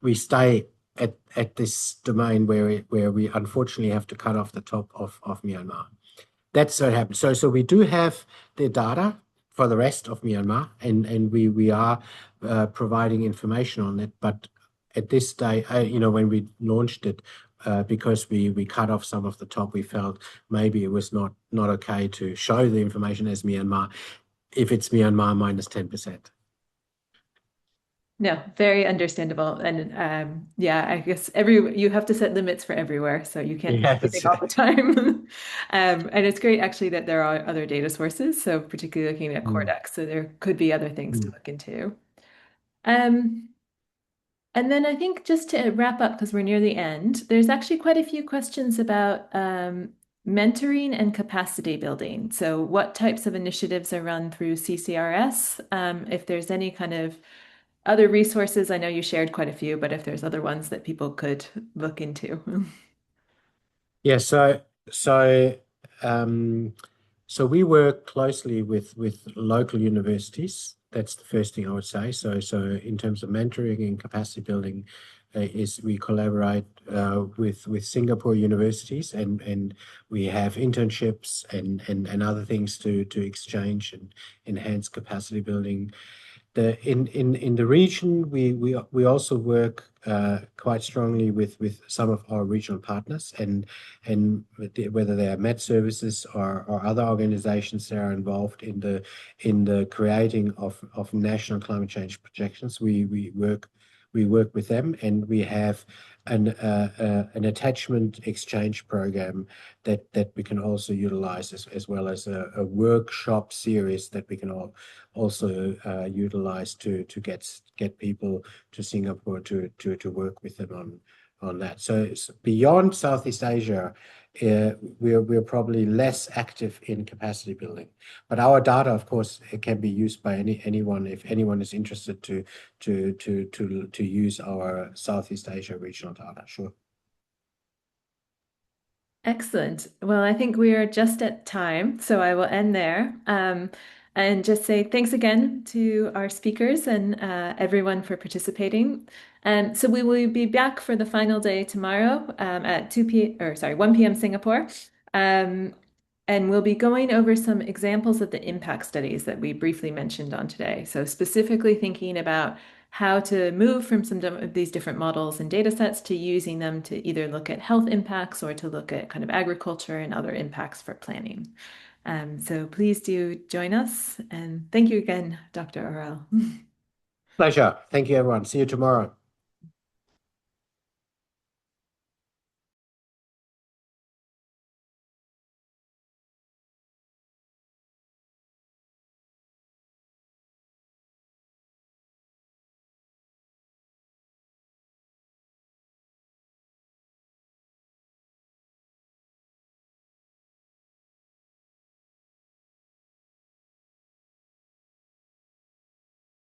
we stay at this domain where we unfortunately have to cut off the top of Myanmar. That's what happened. So we do have the data for the rest of Myanmar, and we are providing information on it. But at this stage, when we launched it, because we cut off some of the top, we felt maybe it was not okay to show the information as Myanmar if it's Myanmar minus 10%. No, very understandable. And yeah, I guess you have to set limits for everywhere, so you can't do Yeah, everything that's all the right. time. And it's great actually that there are other data sources, so particularly looking at Mm, Cordex, so there could be other things to mm. look into. Um, and then I think just to wrap up, because we're near the end, there's actually quite a few questions about mentoring and capacity building. So what types of initiatives are run through CCRS? If there's any kind of other resources, I know you shared quite a few, but if there's other ones that people could look into. Yeah, so um, so we work closely with local universities. That's the first thing I would say. So in terms of mentoring and capacity building, is we collaborate with Singapore universities, and we have internships and other things to exchange and enhance capacity building. In the region, we also work quite strongly with some of our regional partners, and whether they are Met Services or other organizations that are involved in the creating of national climate change projections. We work with them, and we have an attachment exchange program that we can also utilize, as well as a workshop series that we can also utilize to get people to Singapore to work with them on that. So it's beyond Southeast Asia, we're probably less active in capacity building, but our data, of course, it can be used by anyone if anyone is interested to use our Southeast Asia regional data. Sure. Excellent. Well, I think we are just at time, so I will end there. And just say thanks again to our speakers and everyone for participating. So we will be back for the final day tomorrow at 1 p.m. Singapore. Um, and we'll be going over some examples of the impact studies that we briefly mentioned on today. So specifically thinking about how to move from some of these different models and data sets to using them to either look at health impacts or to look at kind of agriculture and other impacts for planning. So please do join us. And thank you again, Dr. Orel. Pleasure. Thank you, everyone. See you tomorrow.